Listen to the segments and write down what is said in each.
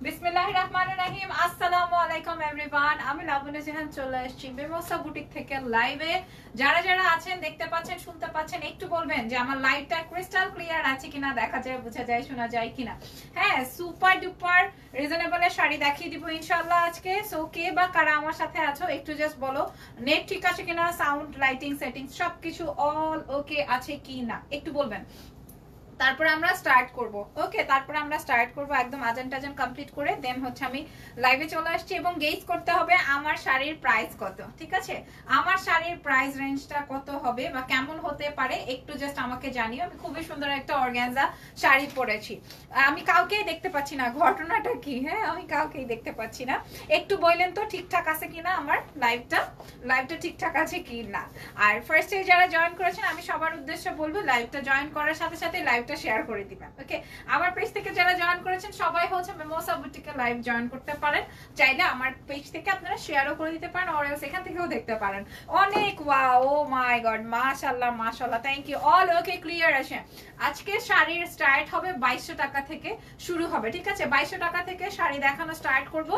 বিসমিল্লাহির রহমানির রহিম। আসসালামু আলাইকুম এভরিওয়ান। আমি লাবণ্য জাহান চলে আসছি মিমোসা বুটিক থেকে লাইভে। যারা যারা আছেন, দেখতে পাচ্ছেন, শুনতে পাচ্ছেন, একটু বলবেন যে আমার লাইভটা ক্রিস্টাল ক্লিয়ার আছে কিনা, দেখা যায়, বোঝা যায়, শোনা যায় কিনা। হ্যাঁ, সুপার ডুপার রিজনেবল এর শাড়ি দেখিয়ে দিব ইনশাআল্লাহ আজকে। সো কে বা কারা আমার সাথে আছো একটু জাস্ট বলো, নেট ঠিক আছে কিনা, সাউন্ড, লাইটিং, সেটিংস সবকিছু অল ওকে আছে কিনা একটু বলবেন। তারপরে আমরা স্টার্ট করব। ওকে, তারপরে আমরা স্টার্ট করব একদম আজান টাজান কমপ্লিট করে। দেন হচ্ছে আমি লাইভে চলে আসছি এবং গেস করতে হবে আমার শাড়ির প্রাইস কত। ঠিক আছে, আমার শাড়ির প্রাইস রেঞ্জটা কত হবে বা কেমন হতে পারে একটু জাস্ট আমাকে জানিও। আমি খুবই সুন্দর একটা অর্গানজা শাড়ি পরেছি, আমি কাউকেই দেখতে পাচ্ছি না, ঘটনাটা কি? হ্যাঁ, আমি কাউকেই দেখতে পাচ্ছি না। একটু বললেন তো ঠিকঠাক আছে কিনা আমার লাইভটা ঠিকঠাক আছে কি না। আর ফার্স্টে যারা জয়েন করেছেন আমি সবার উদ্দেশ্যে বলবো লাইভটা জয়েন করার সাথে সাথে লাইভটা শেয়ার করে দিবেন। ওকে, আমার পেজ থেকে যারা জয়েন করেছেন সবাই হচ্ছে মিমোসা বুটিকে লাইভ জয়েন করতে পারেন। চাইলে আমার পেজ থেকে আপনারা শেয়ারও করে দিতে পারেন, অর এলস এখান থেকেও দেখতে পারেন। অনেক ওয়াও, ও মাই গড, মাশাআল্লাহ মাশাআল্লাহ, thank you all. Okay, clear আছে। আজকে শাড়ির স্টার্ট হবে 2200 টাকা থেকে শুরু হবে। ঠিক আছে, 2200 টাকা থেকে শাড়ি দেখানো স্টার্ট করব।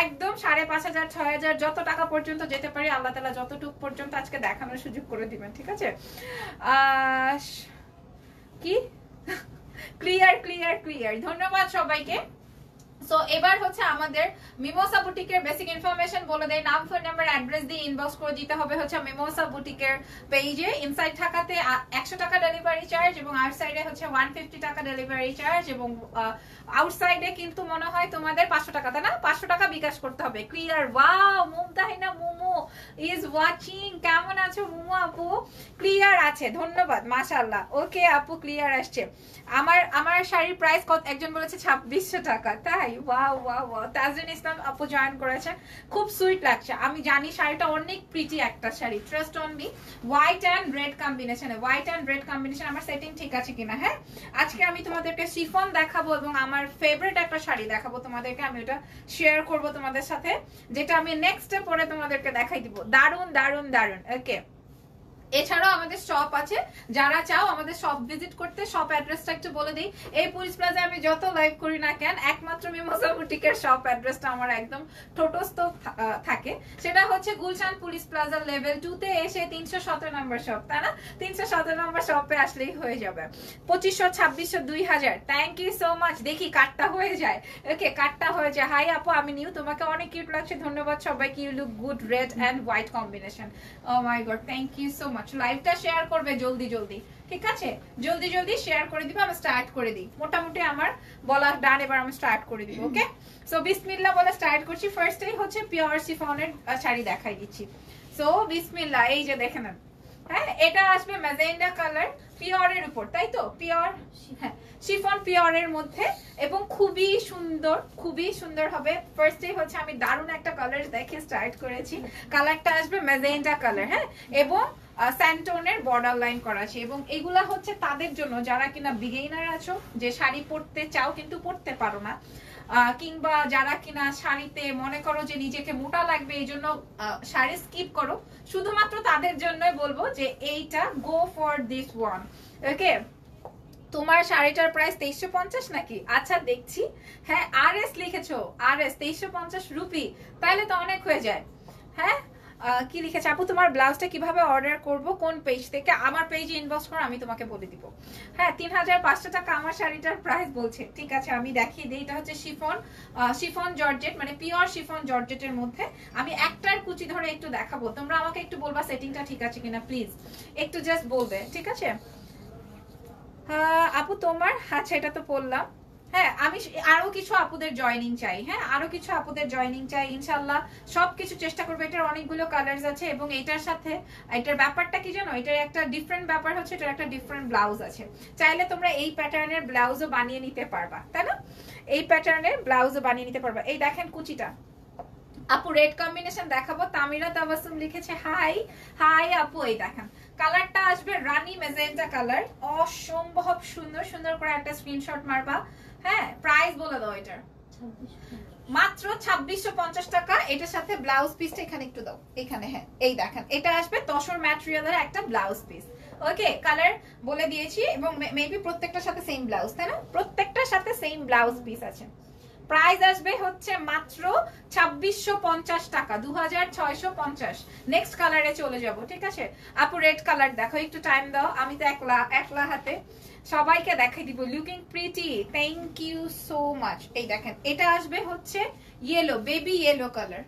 একদম 5500 6000 যত টাকা পর্যন্ত যেতে পারি, আল্লাহ তাআলা যতটুকু পর্যন্ত আজকে দেখানোর সুযোগ করে দিবেন। ঠিক আছে, কি ক্লিয়ার ক্লিয়ার ক্লিয়ার, ধন্যবাদ সবাইকে। সো এবার হচ্ছে আমাদের মিমোসা বুটিকের বেসিক ইনফরমেশন বলে দেয়। নাম, ফোন নাম্বার, অ্যাড্রেস দিয়ে ইনবক্স করে দিতে হবে হচ্ছে মিমোসা বুটিকের পেজে। ইনসাইড ঢাকাতে 100 টাকা ডেলিভারি চার্জ এবং আউটসাইডে হচ্ছে 150 টাকা ডেলিভারি চার্জ এবং আউটসাইডে কিন্তু মনে হয় তোমাদের 500 টাকা, তাই না? 500 টাকা বিকাশ করতে হবে। Clear? Wow, Mumtahina Mumu is watching. কেমন আছো মুমু আপু? ক্লিয়ার আছে, ধন্যবাদ, মাশাআল্লাহ। ওকে আপু, ক্লিয়ার আসছে। আমার শাড়ির প্রাইস কত? একজন বলেছে 2600 টাকা, তাই? ওয়াও ওয়াও ওয়াও, তাজরিন ইসলাম আপু জয়েন করেছে, খুব সুইট লাগছে। আমি জানি শাড়িটা অনেক প্রিটি একটা sari, trust on me. White and red কম্বিনেশনে, হোয়াইট অ্যান্ড রেড কম্বিনেশন। আমার সেটিং ঠিক আছে কিনা? হ্যাঁ, আজকে আমি তোমাদেরকে শিফন দেখাবো এবং আমার ফেভারিট একটা শাড়ি দেখাবো তোমাদেরকে। আমি ওটা শেয়ার করব তোমাদের সাথে, যেটা আমি নেক্সটে পরে তোমাদেরকে দেখাই দিব। দারুন দারুন দারুন। ওকে, এছাড়াও আমাদের শপ আছে, যারা চাও আমাদের শপ ভিজিট করতে, শপ অ্যাড্রেসটা একটু বলে দিই। এই পুলিশ প্লাজা আমি যত লাইভ করি না কেন, একমাত্র মিমোসা বুটিকের শপ অ্যাড্রেসটা আমার একদম ঠোঁটস্থ থাকে। সেটা হচ্ছে গুলশান পুলিশ প্লাজা লেভেল 2 তে এসে 317 নম্বর শপ, তাই না? 317 নম্বর শপে আসলেই হয়ে যাবে। 2500 2600 2000। Thank you so much. দেখি কাটটা হয়ে যায়। ওকে, কাটটা হয়ে যায়। হাই আপু, আমি নিউ, তোমাকে অনেক কিউট লাগছে, ধন্যবাদ সবাইকে। You look good, red and white combination. Oh my god, thank you so much. লাইভটা শেয়ার করবে জলদি জলদি, ঠিক আছে? জলদি জলদি শেয়ার করে দিবে। আমি স্টার্ট করে দিই, মোটামুটি আমার বলা ডান, এবার আমি স্টার্ট করে দিব। ওকে, সো বিসমিল্লাহ বলে স্টার্ট করছি। ফার্স্টেই হচ্ছে পিওর শিফনের শাড়ি দেখাই দিচ্ছি। সো বিসমিল্লাহ, এই যে দেখে নেন। হ্যাঁ, এটা আসবে ম্যাজেন্ডা কালার পিওরের উপর, তাই তো? পিওর, হ্যাঁ, শিফন পিওরের মধ্যে এবং খুবই সুন্দর, খুবই সুন্দর হবে। ফার্স্টেই হচ্ছে আমি দারুণ একটা কালার দেখে স্টার্ট করেছি। কালারটা আসবে ম্যাজেন্ডা কালার, হ্যাঁ, এবং স্যান্টোনের বর্ডার লাইন করা আছে। এবং এগুলা হচ্ছে তাদের জন্য যারা কিনা বিগিনার আছো, যে শাড়ি পরতে চাও কিন্তু পরতে পারো না, কিংবা যারা কিনা শাড়িতে মনে করো যে নিজেকে মোটা লাগবে, এই জন্য শাড়ি স্কিপ করো, শুধুমাত্র তাদের জন্যই বলবো যে এইটা গো ফর দিস ওয়ান। ওকে, তোমার শাড়িটার প্রাইস 2350 নাকি? আচ্ছা দেখছি, হ্যাঁ আর এস লিখেছো, আর এস 2350 রুপি, তাহলে তো অনেক হয়ে যায়। হ্যাঁ, কি লিখেছে আপু? তোমার ব্লাউজটা কিভাবে অর্ডার করব, কোন পেজ থেকে? আমার পেজে ইনবক্স করো, আমি তোমাকে বলে দিব। হ্যাঁ, 3500 টাকা আমার শাড়িটার প্রাইস বলছে। ঠিক আছে, আমি দেখিয়ে দিই। এটা হচ্ছে শিফন জর্জেট, মানে পিওর শিফন জর্জেটের মধ্যে। আমি একটার কুচি ধরে একটু দেখাবো, তোমরা আমাকে একটু বলবা সেটিংটা ঠিক আছে কিনা, প্লিজ একটু জাস্ট বলবে, ঠিক আছে? আপু তোমার, আচ্ছা এটা তো বললাম। হ্যাঁ, আমি আরো কিছু আপুদের জয়েনিং চাই। হ্যাঁ, আরো কিছু আপুদের জয়েনিং চাই, ইনশাল্লাহ সবকিছু চেষ্টা করবো। এটার অনেকগুলো কালার্স আছে এবং এটার সাথে এটার ব্যাপারটা কি জানো, এটার একটা ডিফারেন্ট ব্যাপার হচ্ছে এটার একটা ডিফারেন্ট ব্লাউজ আছে। চাইলে তোমরা এই প্যাটার্নের ব্লাউজও বানিয়ে নিতে পারবা, তাই না? এই প্যাটার্নের ব্লাউজও বানিয়ে নিতে পারবা। এই দেখেন কুচিটা। আপু রেড কম্বিনেশন দেখাবো, তামিরা তাবাসুম লিখেছে হাই। হাই আপু, এই দেখেন কালারটা আসবে রানী ম্যাজেন্টা কালার, অসম্ভব সুন্দর। সুন্দর করে একটা স্ক্রিনশট মারবা। হ্যাঁ, প্রাইস বলে দাও এটার। মাত্র 2650 টাকা। এটার সাথে ব্লাউজ পিসটা এখানে একটু দাও, এখানে। হ্যাঁ, এই দেখেন এটা আসবে তসর ম্যাটেরিয়ালের একটা ব্লাউজ পিস। ওকে, কালার বলে দিয়েছি এবং মেবি প্রত্যেকটার সাথে সেম ব্লাউজ, তাই না? প্রত্যেকটার সাথে সেম ব্লাউজ পিস আছে। প্রাইস আসবে হচ্ছে মাত্র 2650 টাকা, 2650। নেক্সট কালারে চলে যাব, ঠিক আছে আপু? রেড কালার দেখো, একটু টাইম দাও, আমি তো একলা হাতে সবাইকে দেখাই দিব। Looking pretty, thank you so much. এই দেখেন, এটা আসবে হচ্ছে ইয়েলো, বেবি ইয়েলো কালার।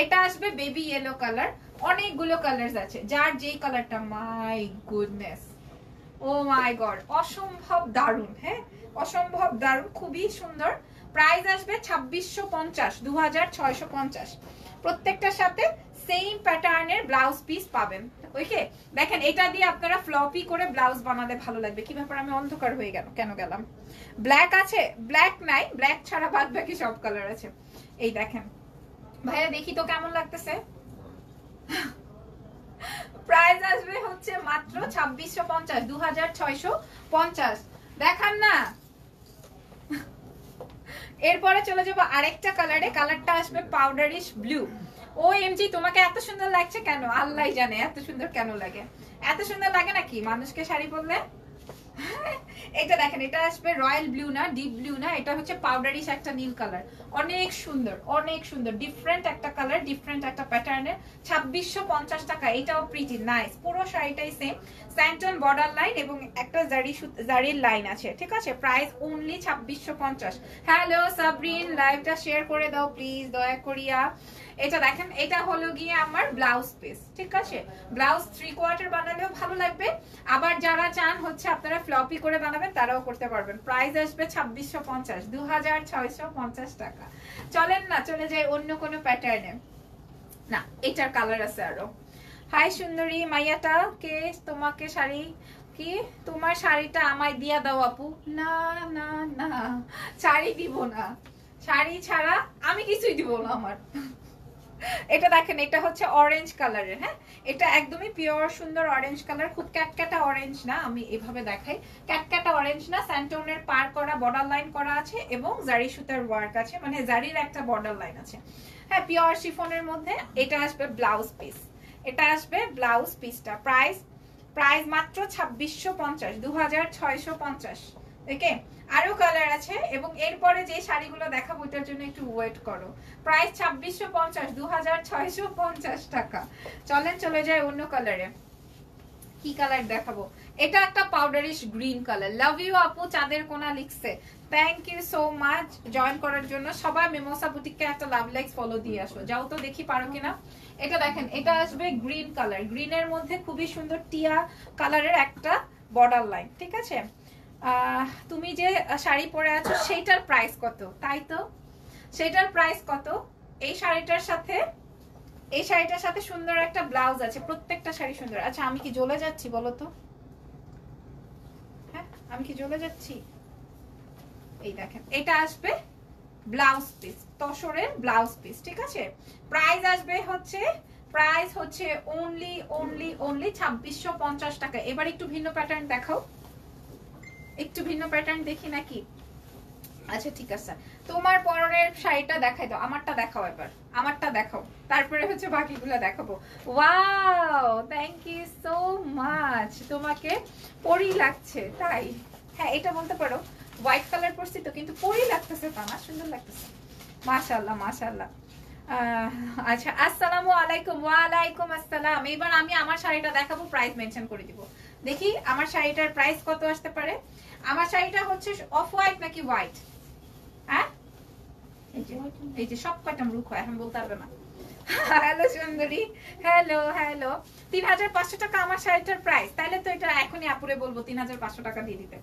এটা আসবে বেবি ইয়েলো কালার। অনেকগুলো কালার আছে, যার যেই কালারটা, my goodness, O my god, অসম্ভব দারুণ। হ্যাঁ, অসম্ভব দারুণ, খুবই সুন্দর। প্রাইস আসবে 2650, 2650। প্রত্যেকটার সাথে সেম প্যাটার্নের ব্লাউজ পিস পাবেন। ওকে, দেখেন এটা দিয়ে আপনারা ফ্লপি করে ব্লাউজ বানালে ভালো লাগবে। কি ব্যাপার, আমি অন্ধকার হয়ে কেন গেলাম? ব্ল্যাক আছে? ব্ল্যাক নাই, ব্ল্যাক ছাড়া বাদ বাকি সব কালার আছে। এই দেখেন ভাইয়া, দেখি তো কেমন লাগতেছে। প্রাইস আসবে হচ্ছে মাত্র 2650, 2650। দেখান না। এরপরে চলে যাবো আরেকটা কালারে। কালারটা আসবে পাউডারিশ ব্লু। OMG, তোমাকে এত সুন্দর লাগছে কেন? আল্লাহ জানে এত সুন্দর কেন লাগে। এত সুন্দর লাগে নাকি মানুষকে শাড়ি পরলে? এটা দেখেন, এটা আসবে রয়্যাল ব্লু না, ডিপ ব্লু না, এটা হচ্ছে পাউডারিশ একটা নীল কালার। অনেক সুন্দর, অনেক সুন্দর, ডিফারেন্ট একটা কালার, ডিফারেন্ট একটা প্যাটার্নের। 2650 টাকা। এটাও প্রিটি নাইস, পুরো শাড়িটাই সেম স্যান্টন বর্ডার লাইন এবং একটা জারির লাইন আছে, ঠিক আছে? Price only 2650। হ্যালো সাবরিন, লাইভটা শেয়ার করে দাও প্লিজ, দয়া করিয়া। এটা দেখেন, এটা হলো গিয়ে আমার ব্লাউজ পিস, ঠিক আছে? ব্লাউজ 3/4 বানালেও ভালো লাগবে, আবার যারা চান হচ্ছে আপনারা ফ্লপি করে বানাবেন তারাও করতে পারবেন। প্রাইস আসবে 2650, 2650 টাকা। চলেন না চলে যাই অন্য কোনো প্যাটার্নে। না, এটার কালার আছে আরো। হাই সুন্দরী মাইয়াটা, কে তোমাকে শাড়ি, কি তোমার শাড়িটা আমায় দিয়া দাও আপু। না না না, শাড়ি দিব না, শাড়ি ছাড়া আমি কিছুই দিব না আমার। এটা দেখেন, এটা হচ্ছে অরেঞ্জ কালারের। হ্যাঁ, এটা একদমই পিওর সুন্দর অরেঞ্জ কালার, খুব ক্যাটক্যাটা অরেঞ্জ না, আমি এভাবে দেখাই, ক্যাটক্যাটা অরেঞ্জ না। স্যান্টোনের পার করা বর্ডার লাইন করা আছে এবং জারি সুতার ওয়ার্ক আছে, মানে জারির একটা বর্ডার লাইন আছে। হ্যাঁ, পিওর শিফনের মধ্যে। এটা আসবে ব্লাউজ পিস, এটা আসবে ব্লাউজ পিসটা। প্রাইস মাত্র 2650, 2650। ওকে, আরো কালার আছে এবং এরপরে যে শাড়িগুলো দেখাবো ওটার জন্য একটু ওয়েট করো। প্রাইস 2650, 2650 টাকা। চলেন চলে যায় অন্য কালারে। কি কালার দেখাবো? এটা একটা powderish green colour. Love you আপু, চাঁদের কোনা লিখছে, thank you so much join করার জন্য। সবাই মিমোসা বুটিককে একটা লাভ লাইক ফলো দিয়ে আসো, যাও তো দেখি পারো কিনা। এটা দেখেন, এটা আসবে গ্রিন কালার, গ্রিনের মধ্যে খুবই সুন্দর টিয়া কালারের একটা বর্ডার লাইন, ঠিক আছে? তুমি যে শাড়ি পরে আছো সেইটার প্রাইস কত? তাই তো, সেটার প্রাইস কত? এই শাড়িটার সাথে সুন্দর একটা ব্লাউজ আছে, প্রত্যেকটা শাড়ি সুন্দর। আচ্ছা, আমি কি জ্বলে যাচ্ছি বলো তো? হ্যাঁ, আমি কি জ্বলে যাচ্ছি? এই দেখেন, এটা আসবে ব্লাউজ পিস, তসরের ব্লাউজ পিস, ঠিক আছে? প্রাইস আসবে হচ্ছে অনলি 2650 টাকা। এবার একটু ভিন্ন প্যাটার্ন দেখাও, একটু ভিন্ন প্যাটার্ন দেখি নাকি? আচ্ছা ঠিক আছে, তোমার পরনের শাড়িটা দেখাই দাও, আমারটা দেখাও, এবার আমারটা দেখাও, তারপরে হচ্ছে বাকিগুলো দেখাবো। Wow, thank you so much, তোমাকে পরি লাগছে তাই? হ্যাঁ, এটা বলতে পারো হোয়াইট কালার পরছি তো, কিন্তু পরি লাগতেছে তা না, সুন্দর লাগতেছে, মাশাআল্লাহ মাশাআল্লাহ। আচ্ছা, আসসালামু আলাইকুম। ওয়ালাইকুম আসসালাম। এবার আমি আমার শাড়িটা দেখাবো, প্রাইস মেনশন করে দিব। দেখি আমার শাড়িটার প্রাইস কত আসতে পারে। আমার শাড়িটা হচ্ছে অফ হোয়াইট নাকি হোয়াইট? হ্যাঁ, এই যে সব কয়টা মূর্খ, এখন বলতে পারবে না। হ্যালো সুন্দরী, হ্যালো হ্যালো। 3500 টাকা আমার শাড়িটার প্রাইস, তাইলে তো এটা এখনই আপুরে বলবো 3500 টাকা দিয়ে দিতে।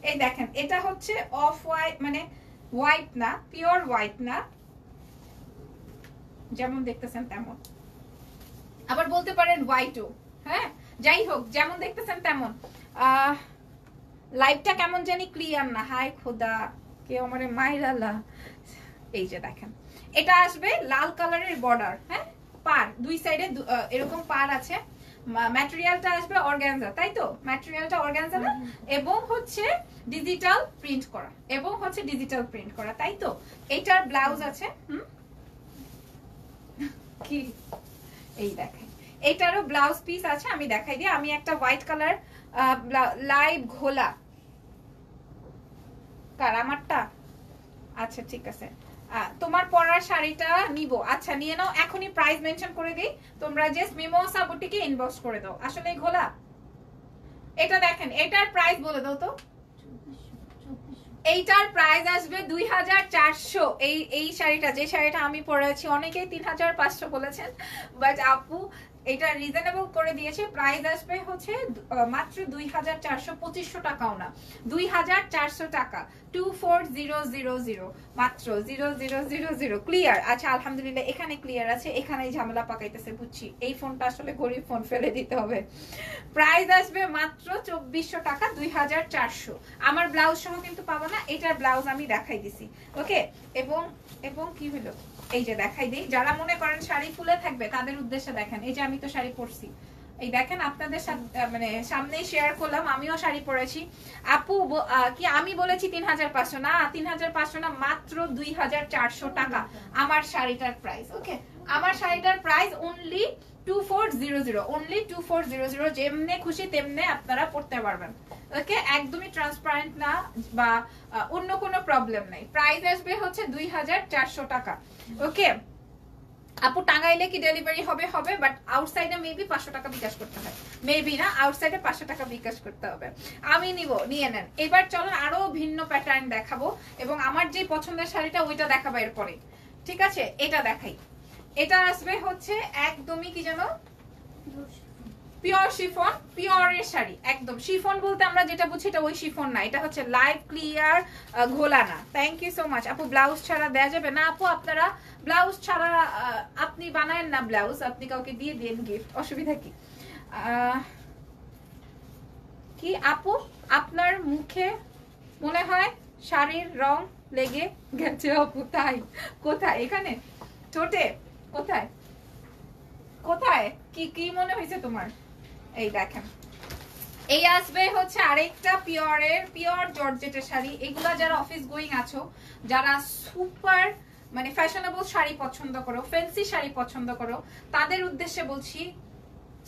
এই দেখেন, এটা হচ্ছে অফ হোয়াইট, মানে হোয়াইট না, পিওর হোয়াইট না, যেমন দেখতেছেন তেমন, আবার বলতে পারেন হোয়াইটও। হ্যাঁ, যাই হোক, যেমন দেখতেছেন তেমন। লাইভটা কেমন জানি ক্লিয়ার না। হাই খোদা, কেউ আমারে মাইরালা। এই যে দেখেন, এটা আসবে লাল কালারের বর্ডার। হ্যাঁ, পার দুই সাইডে এরকম পার আছে। ম্যাটেরিয়ালটা আসবে অর্গানজা, তাই তো? ম্যাটেরিয়ালটা অর্গানজা না, এবং হচ্ছে ডিজিটাল প্রিন্ট করা, তাই তো? এটার ব্লাউজ আছে। কি, এই দেখেন, এটারও ব্লাউজ পিস আছে, আমি দেখাই দিই। আমি একটা হোয়াইট কালার লাইভ ঘোলা, কার আমারটা? আচ্ছা ঠিক আছে, তোমার পরার শাড়িটা নিব, আচ্ছা নিয়ে নাও, এখনই প্রাইস মেনশন করে দিই, তোমরা জাস্ট মিমোসা বুটিকে ইনবক্স করে দাও। আসলে ঘোলা এটা দেখেন, এটার প্রাইস বলে দাও তো। এইটার প্রাইস আসবে 2400। এই শাড়িটা, যে শাড়িটা আমি পরেছি, অনেকেই 3500 বলেছেন, বাট আপু এটা রিজনেবল করে দিয়েছে। প্রাইস আসবে হচ্ছে মাত্র 2400, 2500 টাকাও না, 2400 টাকা, 24000, মাত্র 0000। ক্লিয়ার? আচ্ছা আলহামদুলিল্লাহ, এখানে ক্লিয়ার আছে, এখানেই ঝামেলা পাকাইতেছে, বুঝছি এই ফোনটা আসলে গরিব ফোন, ফেলে দিতে হবে। প্রাইস আসবে মাত্র 2400 টাকা, 2400। আমার ব্লাউজ সহ কিন্তু পাবো না, এটার ব্লাউজ আমি দেখাই দিছি, ওকে। এবং এবং কি হলো, এই যে দেখাই দিই, যারা মনে করেন শাড়ি ফুলে থাকবে তাদের উদ্দেশ্যে দেখেন, এই যে আমি তো শাড়ি পরছি, এই দেখেন আপনাদের মানে সামনেই শেয়ার করলাম, আমিও শাড়ি পরেছি। আপু কি আমি বলেছি 3500? না 3500 না, মাত্র 2400 টাকা আমার শাড়িটার প্রাইস, ওকে। আমার শাড়িটার প্রাইস অনলি 2400, অনলি 2400। যেমনে খুশি তেমনে আপনারা পড়তে পারবেন, ওকে। একদমই ট্রান্সপারেন্ট না বা অন্য কোনো প্রবলেম নাই। প্রাইস আসবে হচ্ছে 2400 টাকা, ওকে। আপু টাঙ্গাইলে কি ডেলিভারি হবে? হবে, বাট আউটসাইডে মেবি 500 টাকা বিকাশ করতে হয়, মেবি না, আউটসাইডে 500 টাকা বিকাশ করতে হবে। আমি নিব, নিয়ে নেন। এবার চলুন আরো ভিন্ন প্যাটার্ন দেখাবো, এবং আমার যে পছন্দের শাড়িটা ওইটা দেখাবো এরপরে, ঠিক আছে। এটা দেখাই, এটা আসবে হচ্ছে একদমই কি জানো, পিওর শিফন, পিওরের শাড়ি, একদম শিফন বলতে আমরা যেটা বুঝি এটা ওই শিফন না, এটা হচ্ছে লাইভ ক্লিয়ার ঘোলা না। থ্যাংক ইউ সো মাচ আপু। ব্লাউজ ছাড়া দেয়া যাবে না আপু? আপনারা ব্লাউজ ছাড়া আপনি বানায়েন না ব্লাউজ, আপনি কাউকে দিয়ে দেন গিফট, অসুবিধা কি? কি আপু আপনার মুখে মনে হয় শাড়ির রং লেগে গেছে আপু? তাই? কোথায়? এখানে ঠোঁটে? কোথায় কোথায় কি কি মনে হয়েছে তোমার? এই দেখেন, এই আসবে হচ্ছে আরেকটা পিওরের, পিওর জর্জেটের শাড়ি। এগুলা যারা অফিস গোয়িং আছো, যারা সুপার মানে ফ্যাশনেবল শাড়ি পছন্দ করো, ফ্যান্সি শাড়ি পছন্দ করো, তাদের উদ্দেশ্যে বলছি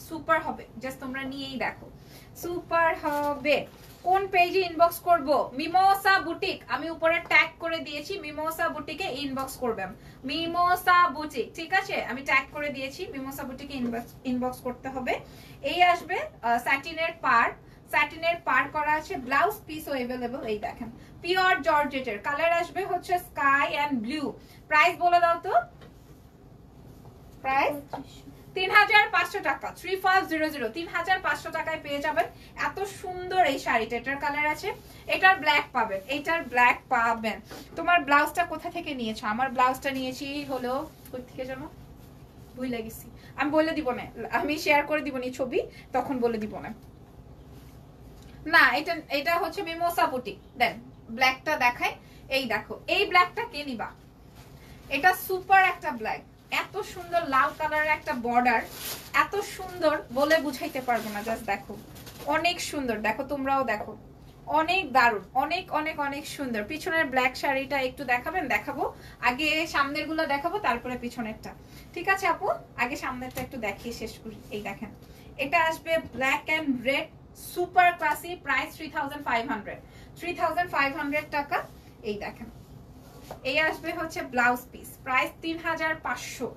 সুপার হবে, জাস্ট তোমরা নিয়েই দেখো, সুপার হবে। কোন পেজে ইনবক্স করব? মিমোসা বুটিক, আমি উপরে ট্যাগ করে দিয়েছি, মিমোসা বুটিকে ইনবক্স করবেন, মিমোসা বুটিক, ঠিক আছে, আমি ট্যাগ করে দিয়েছি, মিমোসা বুটিকে ইনবক্স করতে হবে। এই আসবে স্যাটিনের পার, স্যাটিনের পার করা আছে, ব্লাউজ পিসও अवेलेबल। এই দেখেন পিওর জর্জেটের, কালার আসবে হচ্ছে স্কাই এন্ড ব্লু। প্রাইস বলে দাও তো, প্রাইস 3500 টাকা, 3500, 3500 টাকায় পেয়ে যাবেন এত সুন্দর এই শাড়িটা। এটার কালার আছে, এটার ব্ল্যাক পাবেন, এটার ব্ল্যাক পাবেন। তোমার ব্লাউজটা কোথা থেকে নিয়েছো? আমার ব্লাউজটা নিয়েছি হলো কই থেকে জানো, ভুলে গেছি, আমি বলে দিব না, আমি শেয়ার করে দিব নি ছবি, তখন বলে দিব না। না এটা এটা হচ্ছে মিমোসা বুটিক। দেন ব্ল্যাকটা দেখাই, এই দেখো, এই ব্ল্যাকটা কে নিবা? এটা সুপার একটা ব্ল্যাক, এত সুন্দর লাল কালারের একটা বর্ডার, এত সুন্দর বলে বুঝাইতে পারবো না, জাস্ট দেখো অনেক সুন্দর, দেখো তোমরাও দেখো, অনেক দারুণ, অনেক অনেক অনেক সুন্দর। পিছনের ব্ল্যাক শাড়িটা একটু দেখাবেন? দেখাবো, আগে সামনের গুলো দেখাবো তারপরে পিছনেরটা, ঠিক আছে আপু? আগে সামনেরটা একটু দেখিয়ে শেষ করি। এই দেখেন, এটা আসবে black and red, super classy, price 3500, 3500 টাকা। এই দেখেন, এই আসবে হচ্ছে ব্লাউজ পিস, প্রাইস 3500,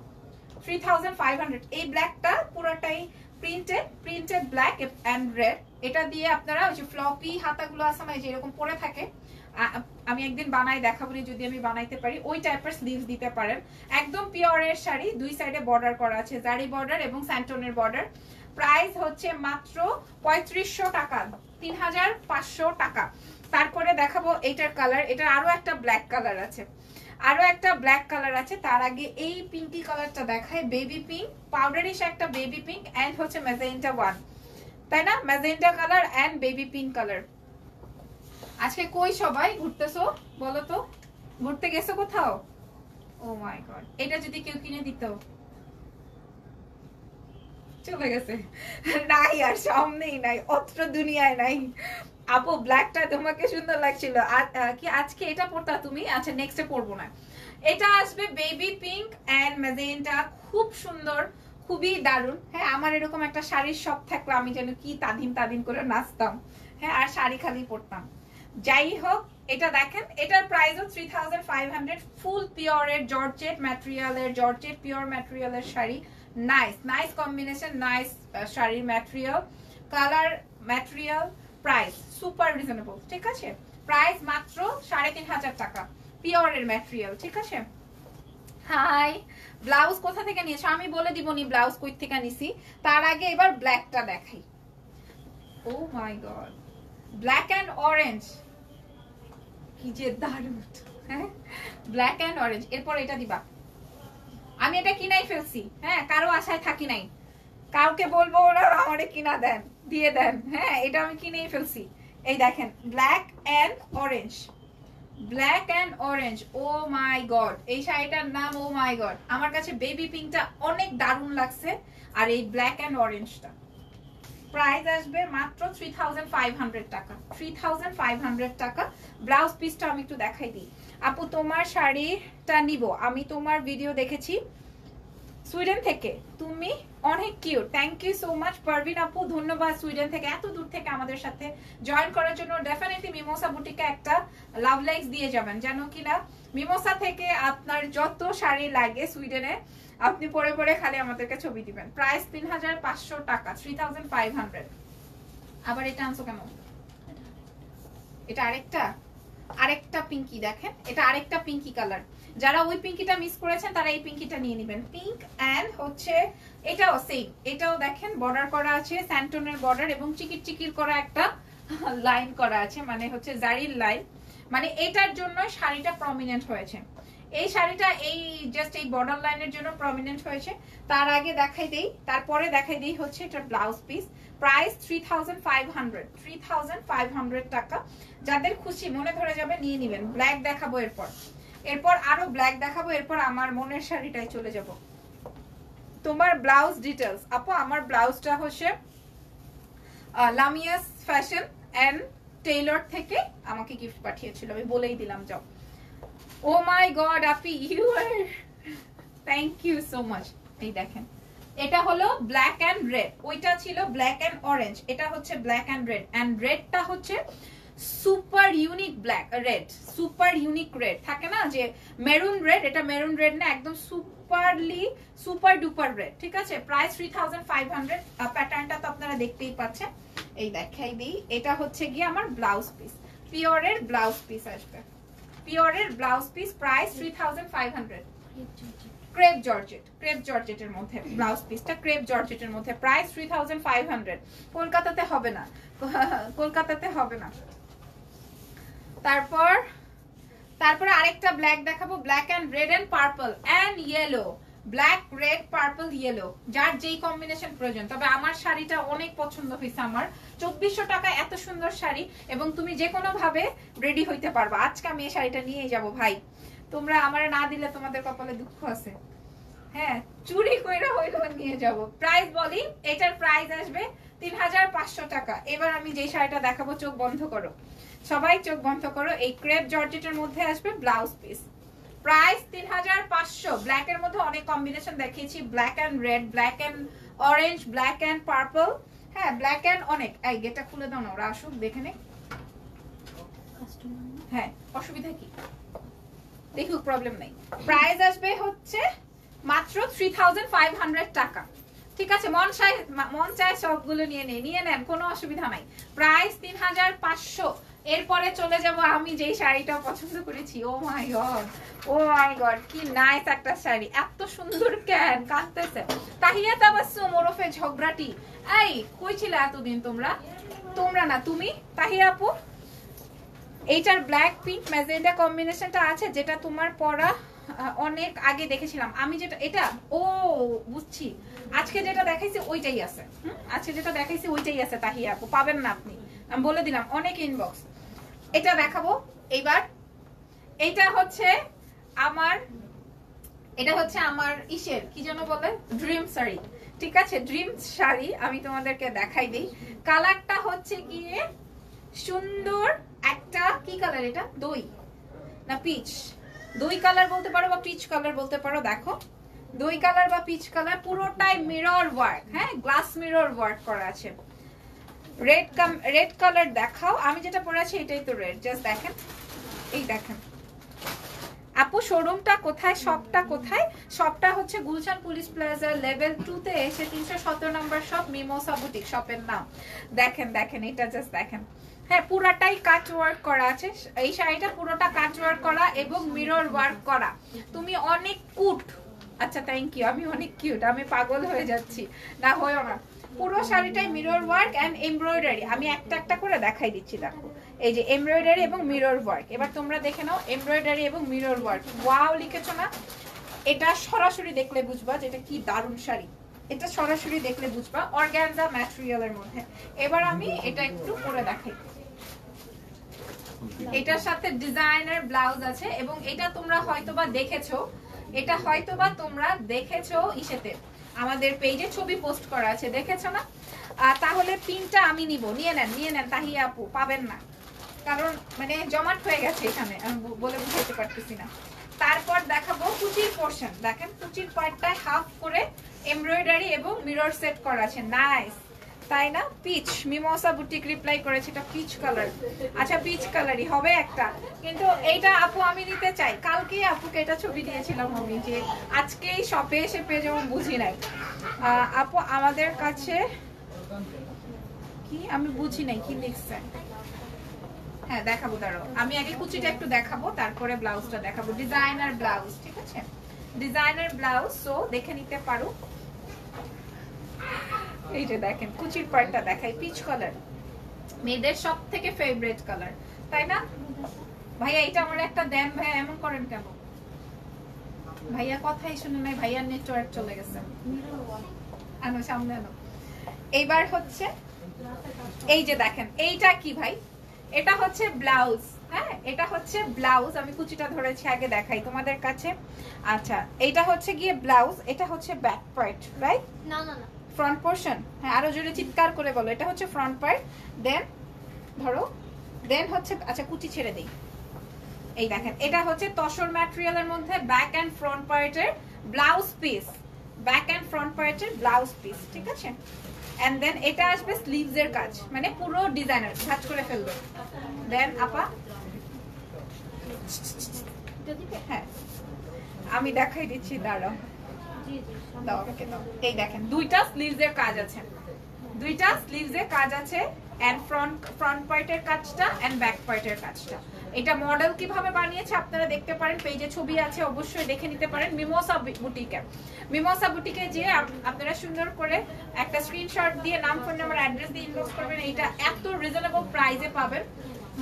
3500। এই ব্ল্যাকটা পুরোটাই printed, printed black and red. এটা দিয়ে আপনারা ওই যে ফ্লপি হাতাগুলো আছে না, যে এরকম পরে থাকে, আমি একদিন বানাই দেখাবো যদি আমি বানাইতে পারি, ওই টাইপের স্লিভস দিতে পারেন। একদম পিওরের শাড়ি, দুই সাইডে বর্ডার করা আছে, জারি বর্ডার এবং স্যান্টনের বর্ডার। প্রাইস হচ্ছে মাত্র 3500 টাকা, 3500 টাকা। তারপরে দেখাবো এইটার কালার, এটার আরো একটা ব্ল্যাক কালার আছে, আরো একটা ব্ল্যাক কালার আছে। তার আগে এই পিঙ্কি কালারটা দেখায়, বেবি পিঙ্ক, পাউডারিশ একটা বেবি পিঙ্ক এন্ড হচ্ছে ম্যাজেন্টা ওয়ান, তাই না? Magenta colour and baby pink colour. আজকে কই সবাই ঘুরতেছো বলো তো? ঘুরতে গেছো কোথাও? ও মাই গড, এটা যদি কেউ কিনে দিত, চলে গেছে, নাই আর সামনেই নাই, অত্র দুনিয়ায় নাই। আপু ব্ল্যাকটা তোমাকে সুন্দর লাগছিল, কি আজকে এটা পরতা তুমি? আচ্ছা নেক্সটে পরবো না। এটা আসবে বেবি পিঙ্ক এন্ড ম্যাজেন্টা, খুব সুন্দর, খুবই দারুণ। হ্যাঁ, আমার এরকম একটা শাড়ির শখ থাকলে আমি যেন কি তাদিন তাদিন করে নাচতাম, হ্যাঁ, আর শাড়ি খালি পরতাম। যাই হোক, এটা দেখেন, এটার প্রাইসও 3500, ফুল পিওরের জর্জেট ম্যাটেরিয়ালের, জর্জেট পিওর ম্যাটেরিয়ালের sari. Nice nice combination, nice শাড়ির material, colour, material, price super reasonable. ঠিক আছে, প্রাইস মাত্র 3500 টাকা, পিওরের ম্যাটেরিয়াল। ঠিক আছে। হাই, ব্লাউজ কোথা থেকে নিয়েছো আমি বলে দিব নি ব্লাউজ কই থেকে নিছি। তার আগে এবার ব্ল্যাকটা দেখাই। ও my god, black and orange, কি যে দারুণ। হ্যাঁ, ব্ল্যাক এন্ড অরেঞ্জ। এরপর এটা দিবা। আমি এটা কিনাই ফেলছি, হ্যাঁ, কারো আশায় থাকি নাই, কাউকে বলবো ওরা আমারে কিনা দেন, দিয়ে দেন। হ্যাঁ, এটা আমি কিনেই ফেলছি। এই দেখেন, black and orange, black and orange. Oh my god, এই শাড়িটার নাম ও মাই গড। আমার কাছে বেবি পিঙ্কটা অনেক দারুণ লাগছে, আর এই ব্ল্যাক এন্ড অরেঞ্জটা। প্রাইস আসবে মাত্র 3500 টাকা, 3500 টাকা। ব্লাউজ পিসটা আমি একটু দেখাই দিই। আপু তোমার শাড়িটা নিব, আমি তোমার ভিডিও দেখেছি সুইডেন থেকে, তুমি অনেক cute. Thank you so much Parveen আপু, ধন্যবাদ সুইডেন থেকে এত দূর থেকে আমাদের সাথে জয়েন করার জন্য। ডেফিনেটলি মিমোসা বুটিকে একটা লাভ লাইকস দিয়ে যাবেন, যেন কিনা মিমোসা থেকে আপনার যত শাড়ি লাগে সুইডেনে আপনি পরে পরে খালি আমাদেরকে ছবি দিবেন। প্রাইস 3500 টাকা, 3500। আবার এটা আনছো কেন? এটা আরেকটা পিঙ্কি, দেখেন এটা আরেকটা পিঙ্কি কালার। যারা ওই পিঙ্কিটা মিস করেছেন তারা এই পিঙ্কিটা নিয়ে নেবেন। পিঙ্ক এন্ড হচ্ছে এটাও সেম, এটাও দেখেন বর্ডার করা আছে, স্যান্টনের বর্ডার এবং চিকির চিকির করা একটা লাইন করা আছে, মানে হচ্ছে জারির লাইন। মানে এটার জন্য শাড়িটা প্রমিনেন্ট হয়েছে। এই শাড়িটা এই জাস্ট এই বর্ডার লাইনের জন্য প্রমিনেন্ট হয়েছে। তার আগে দেখাই দেই, তারপরে দেখাই দেই হচ্ছে এটা ব্লাউজ পিস। প্রাইস 3500 টাকা। যাদের খুশি মনে ধরে যাবে নিয়ে নেবেন। ব্ল্যাক দেখাবো, এরপর আরো ব্ল্যাক দেখাবো, এরপর আমার মনের শাড়িটাই চলে যাব। তোমার ব্লাউজ ডিটেলস আপু, আমার ব্লাউজটা হচ্ছে লামিয়াস ফ্যাশন এন্ড টেইলর থেকে আমাকে গিফট পাঠিয়েছিল, আমি বলেই দিলাম। যাও। ও মাই গড আপি, you are, thank you so much. এই দেখেন, এটা হলো ব্ল্যাক এন্ড রেড, ওইটা ছিল ব্ল্যাক এন্ড অরেঞ্জ, এটা হচ্ছে ব্ল্যাক এন্ড রেড। এন্ড রেডটা হচ্ছে super unique black red, super unique red থাকে না যে মেরুন রেড, এটা মেরুন রেড না, একদম সুপার ডুপার রেড। ঠিক আছে, প্রাইস 3500। প্যাটার্নটা তো আপনারা দেখতেই পাচ্ছেন। এই দেখাই দিই, এটা হচ্ছে গিয়ে আমার ব্লাউজ পিস, পিওরের ব্লাউজ পিস আসবে, পিওরের ব্লাউজ পিস। প্রাইস 3500। ক্রেপ জর্জেটের মধ্যে ব্লাউজ পিসটা, ক্রেপ জর্জেটের মধ্যে। প্রাইস 3500। কলকাতাতে হবে না, কলকাতাতে হবে না। তারপর আরেকটা ব্ল্যাক দেখাবো, black and red and purple and yellow, black red purple yellow, যার যেই কম্বিনেশন প্রয়োজন। তবে আমার শাড়িটা অনেক পছন্দ হয়েছে আমার। 2400 টাকা এত সুন্দর শাড়ি, এবং তুমি যে কোনো ভাবে রেডি হইতে পারবা। আজকে আমি এই শাড়িটা নিয়েই যাব ভাই, তোমরা আমারে না দিলে তোমাদের কপালে দুঃখ আছে। হ্যাঁ, চুরি কইরা হইলো নিয়ে যাব। প্রাইস বলি, এটার প্রাইস আসবে 3500 টাকা। এবার আমি যে শাড়িটা দেখাবো, চোখ বন্ধ করো সবাই, চোখ বন্ধ করো। এই ক্রেপ জর্জেটের মধ্যে আসবে ব্লাউজ পিস। প্রাইস 3500। ব্ল্যাক এর মধ্যে অনেক কম্বিনেশন দেখিয়েছি, black and red, black and orange, black and purple. হ্যাঁ, ব্ল্যাক এন্ড অনেক। এই গেটটা খুলে দাও না, ওরা আসুক দেখে নে। হ্যাঁ, অসুবিধা কি? দেখুক, প্রবলেম নাই। প্রাইস আসবে হচ্ছে মাত্র 3500 টাকা। ঠিক আছে, মন চায় সবগুলো নিয়ে নেন, কোনো অসুবিধা নাই। প্রাইস 3500। এরপরে চলে যাব আমি যেই শাড়িটা পছন্দ করেছি। ও মাই গড, কি নাইস একটা শাড়ি, এত সুন্দর কেন কাঁদতেছে। তাহিয়া তাবাসসুম ওরফে ঝগড়াটি। এই কই ছিলে এতদিন তোমরা না, তুমি তাহিয়া আপু। এইটার ব্ল্যাক পিঙ্ক ম্যাজেন্ডা কম্বিনেশনটা আছে, যেটা তোমার পরা অনেক আগে দেখেছিলাম আমি, যেটা এটা ও বুঝছি, আজকে যেটা দেখাইছি ওইটাই আছে। আজকে যেটা দেখাইছি ওইটাই আছে তাহিয়া আপু, পাবেন না আপনি, আমি বলে দিলাম, অনেক ইনবক্স। এটা দেখাবো এইবার। এটা হচ্ছে আমার ইসের কি যেন বলে, ড্রিম শাড়ি। ঠিক আছে, ড্রিম শাড়ি আমি তোমাদেরকে দেখাই দিই। কালারটা হচ্ছে গিয়ে সুন্দর একটা, কি কালার এটা, দই না পিচ, দই কালার বলতে পারো বা পিচ কালার বলতে পারো। দেখো, দই কালার বা পিচ কালার, পুরোটাই মিরর ওয়ার্ক। হ্যাঁ, গ্লাস মিরর ওয়ার্ক করা আছে। রেড কালার দেখাও, আমি যেটা পরে আছি এটাই তো রেড, জাস্ট দেখেন। এই দেখেন আপু শোরুমটা কোথায়, শপটা কোথায়? শপটা হচ্ছে গুলশান পুলিশ প্লাজা লেভেল 2 তে এসে 317 নম্বর শপ, মিমোসা বুটিক শপের নাম। দেখেন দেখেন এটা জাস্ট দেখেন, হ্যাঁ পুরাটাই কাজ ওয়ার্ক করা আছে। এই শাড়িটা পুরোটা কাজ ওয়ার্ক করা এবং মিরর ওয়ার্ক করা। তুমি অনেক কুট। আচ্ছা থ্যাংক ইউ, আমি অনেক কিউট, আমি পাগল হয়ে যাচ্ছি। না হয়ও না, পুরো শাড়িটাই মিরর ওয়ার্ক এন্ড এমব্রয়ডারি। আমি একটা একটা করে দেখাই দিচ্ছি, দেখো এই যে এমব্রয়ডারি এবং মিরর ওয়ার্ক। এবার তোমরা দেখে নাও এমব্রয়ডারি এবং মিরর ওয়ার্ক। ওয়াও লিখেছো না? এটা সরাসরি দেখলে বুঝবা যে এটা কি দারুণ শাড়ি। এটা সরাসরি দেখলে বুঝবা অর্গানজা ম্যাটেরিয়ালের মধ্যে। এবার আমি এটা একটু পরে দেখাই। এটার সাথে ডিজাইনার ব্লাউজ আছে এবং এটা তোমরা হয়তোবা দেখেছো, এটা হয়তোবা তোমরা দেখেছো ইসেতে, আমাদের পেজে ছবি পোস্ট করা আছে, দেখেছো না? তাহলে পিনটা আমি নিব, নিয়ে নেন তাহিয়া আপু, পাবেন না কারণ মানে জমাট হয়ে গেছে এখানে, আমি বলে বুঝাইতে পারতেছি না। তারপর দেখাবো কুচির পোরশন। দেখেন কুচির পার্টটায় হাফ করে এমব্রয়ডারি এবং মিরর সেট করা আছে। নাইস তাই না? পিচ, মিমোসা বুটিক রিপ্লাই করেছে এটা পিচ কালার। আচ্ছা পিচ কালারই হবে একটা, কিন্তু এইটা আপু আমি নিতে চাই। কালকেই আপুকে এটা ছবি দিয়েছিলাম আমি, যে আজকেই শপে এসে পেয়ে যেমন বুঝি নাই। আপু আমাদের কাছে কি, আমি বুঝি নাই কি লিখছে। হ্যাঁ দেখাবো, দাঁড়াও আমি আগে কুচিটা একটু দেখাবো, তারপরে ব্লাউজটা দেখাবো। ডিজাইনার ব্লাউজ, ঠিক আছে ডিজাইনার ব্লাউজ, সো দেখে নিতে পারো। এই যে দেখেন কুচির পার্টটা দেখাই, পিচ কালার, মেয়েদের সব থেকে ফেভারিট কালার, তাই না? ভাইয়া এটা আমার একটা দেন, ভাইয়া এমন করেন কেন? ভাইয়া কথাই শুনে নাই, ভাইয়ার নেটওয়ার্ক চলে গেছে। আনো সামনে আনো। এইবার হচ্ছে এই যে দেখেন এইটা কি ভাই, এটা হচ্ছে ব্লাউজ। হ্যাঁ এটা হচ্ছে ব্লাউজ, আমি কুচিটা ধরেছি আগে দেখাই তোমাদের কাছে। আচ্ছা এইটা হচ্ছে গিয়ে ব্লাউজ, এটা হচ্ছে ব্যাক পার্ট, রাইট? না না না, ফ্রন্ট পোরশন। হ্যাঁ আরো জোরে চিৎকার করে বলো, এটা হচ্ছে ফ্রন্ট পার্ট। দেন ধরো, দেন হচ্ছে আচ্ছা কুচি ছেড়ে দেই। এই দেখেন এটা হচ্ছে তসর ম্যাটেরিয়ালের মধ্যে ব্যাক এন্ড ফ্রন্ট পার্টের blouse piece, back end front পার্টের ব্লাউজ পিস, ঠিক আছে? এন্ড দেন এটা আসবে স্লিভস এর কাজ, মানে পুরো ডিজাইনার ভাঁজ করে ফেলবে। দেন আপা হ্যাঁ আমি দেখাই দিচ্ছি, দাঁড়াও দাও আমাকে দাও। এই দেখেন দুইটা স্লিভস এর কাজ আছে, দুইটা স্লিভস এর কাজ আছে, এন্ড ফ্রন্ট পার্টের কাজটা এন্ড ব্যাক পার্টের কাজটা। এটা মডেল কিভাবে বানিয়েছে আপনারা দেখতে পারেন, পেজে ছবি আছে, অবশ্যই দেখে নিতে পারেন। মিমোসা বুটিকে, মিমোসা বুটিকে যে আপনারা সুন্দর করে একটা স্ক্রিনশট দিয়ে নাম, ফোন নাম্বার, অ্যাড্রেস দিয়ে ইনবক্স করবেন। এটা এত রিজনেবল প্রাইসে পাবেন,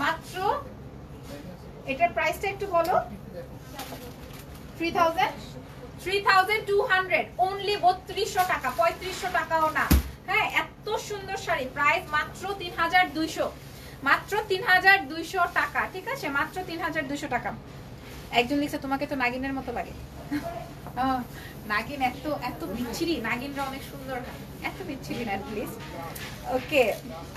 মাত্র এটার প্রাইসটা একটু বলো। 3200 অনলি 3200 টাকা, 3500 টাকাও না। হ্যাঁ এত সুন্দর শাড়ি, প্রাইস মাত্র 3200, মাত্র 3200 টাকা, ঠিক আছে মাত্র 3200 টাকা। একজন লিখছে তোমাকে তো নাগিনের মতো লাগে। নাগিন এত এত বিচ্ছিরি, নাগিনরা অনেক সুন্দর, এত বিচ্ছিরি না প্লিজ। ওকে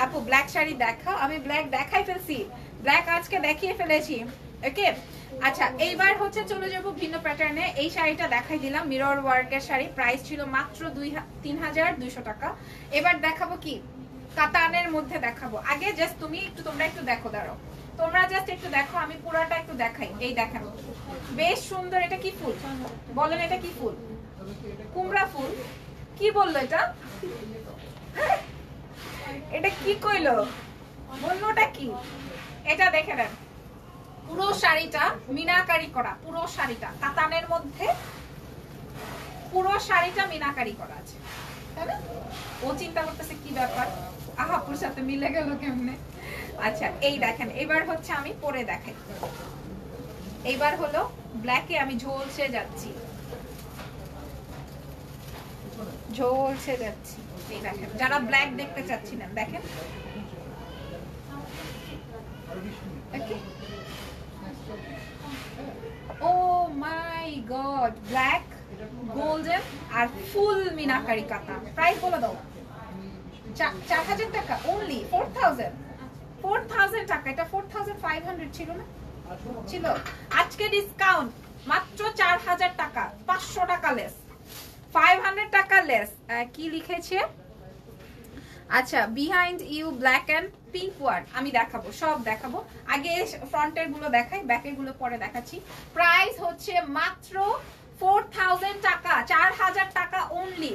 আপু ব্ল্যাক শাড়ি দেখাও, আমি ব্ল্যাক দেখাই ফেলছি, ব্ল্যাক আজকে দেখিয়ে ফেলেছি। ওকে আচ্ছা এইবার হচ্ছে চলে যাব ভিন্ন প্যাটার্নে। এই শাড়িটা দেখাই দিলাম, মিরর ওয়ার্কের শাড়ি, প্রাইস ছিল মাত্র 3200 টাকা। এবার দেখাবো কি কাতানের মধ্যে দেখাবো। আগে জাস্ট তোমরা একটু দেখো, দাঁড়াও তোমরা জাস্ট একটু দেখো, আমি পুরাটা একটু দেখাই। এই দেখেন বেশ সুন্দর, এটা কি ফুল বলেন? এটা কি ফুল? কুমড়া ফুল? কি বললো এটা? এটা কি কইলো? বললোটা কি? এটা দেখে নেন, পুরো শাড়িটা মিনাকারি করা, পুরো শাড়িটা কাতানের মধ্যে, পুরো শাড়িটা মিনাকারি করা আছে, তাই না? ও চিন্তা করতেছে কি ব্যাপার, আহাপুর সাথে মিলে গেল কেমনে। আচ্ছা এই দেখেন, এবার হচ্ছে আমি পরে দেখাই। এইবার হলো ব্ল্যাকে আমি ঝলসে যাচ্ছি, ঝলসে যাচ্ছি। এই দেখেন যারা ব্ল্যাক দেখতে চাচ্ছিলেন দেখেন, ও মাই গড, ব্ল্যাক গোল্ডেন আর ফুল মিনাকারি কাতা। প্রাইস বলে দাও। 4000 টাকা অনলি, 4000 টাকা। এটা 4500 ছিল না? ছিল। আজকে ডিসকাউন্ট মাত্র 4000 টাকা, 500 টাকা লেস, 500 টাকা লেস। কি লিখেছে? আচ্ছা behind you black and pink word আমি দেখাবো, সব দেখাবো। আগে ফ্রন্টের গুলো দেখাই, ব্যাকের গুলো পরে দেখাচ্ছি। প্রাইস হচ্ছে মাত্র 4000 টাকা, 4000 টাকা অনলি।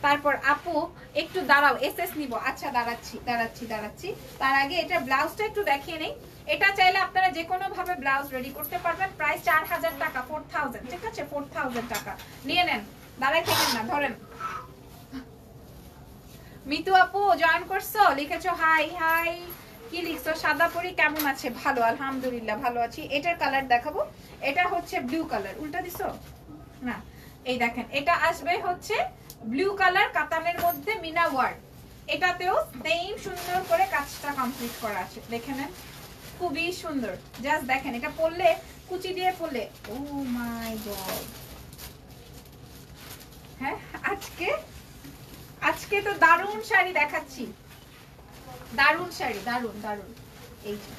তারপর আপু একটু দাঁড়াও, এসএস নিব। আচ্ছা দাঁড়াচ্ছি। তার আগে এটা ব্লাউজটা একটু দেখিয়ে নেই। এটা চাইলে আপনারা যে কোনো ভাবে ব্লাউজ রেডি করতে পারবেন। প্রাইস 4000 টাকা, 4000, ঠিক আছে? 4000 টাকা নিয়ে নেন, দাঁড়াই থাকেন না, ধরেন। মিতু আপু জয়েন করছো, লিখেছো হাই হাই। কি লিখছো? সাদা পরি কেমন আছে? ভালো, আলহামদুলিল্লাহ ভালো আছি। এটার কালার দেখাবো, এটা হচ্ছে ব্লু কালার। উল্টা দিছো না, এই দেখেন এটা আসবে হচ্ছে ব্লু কালার কাতানের মধ্যে মিনা ওয়ার্ক। এটাতেও সেম সুন্দর করে কাজটা কমপ্লিট করা আছে, দেখে নেন খুবই সুন্দর। জাস্ট দেখেন এটা পরলে, কুচি দিয়ে পরলে, ও মাই গড। হ্যাঁ আজকে তো দারুণ শাড়ি দেখাচ্ছি, দারুণ শাড়ি, দারুণ। এই যে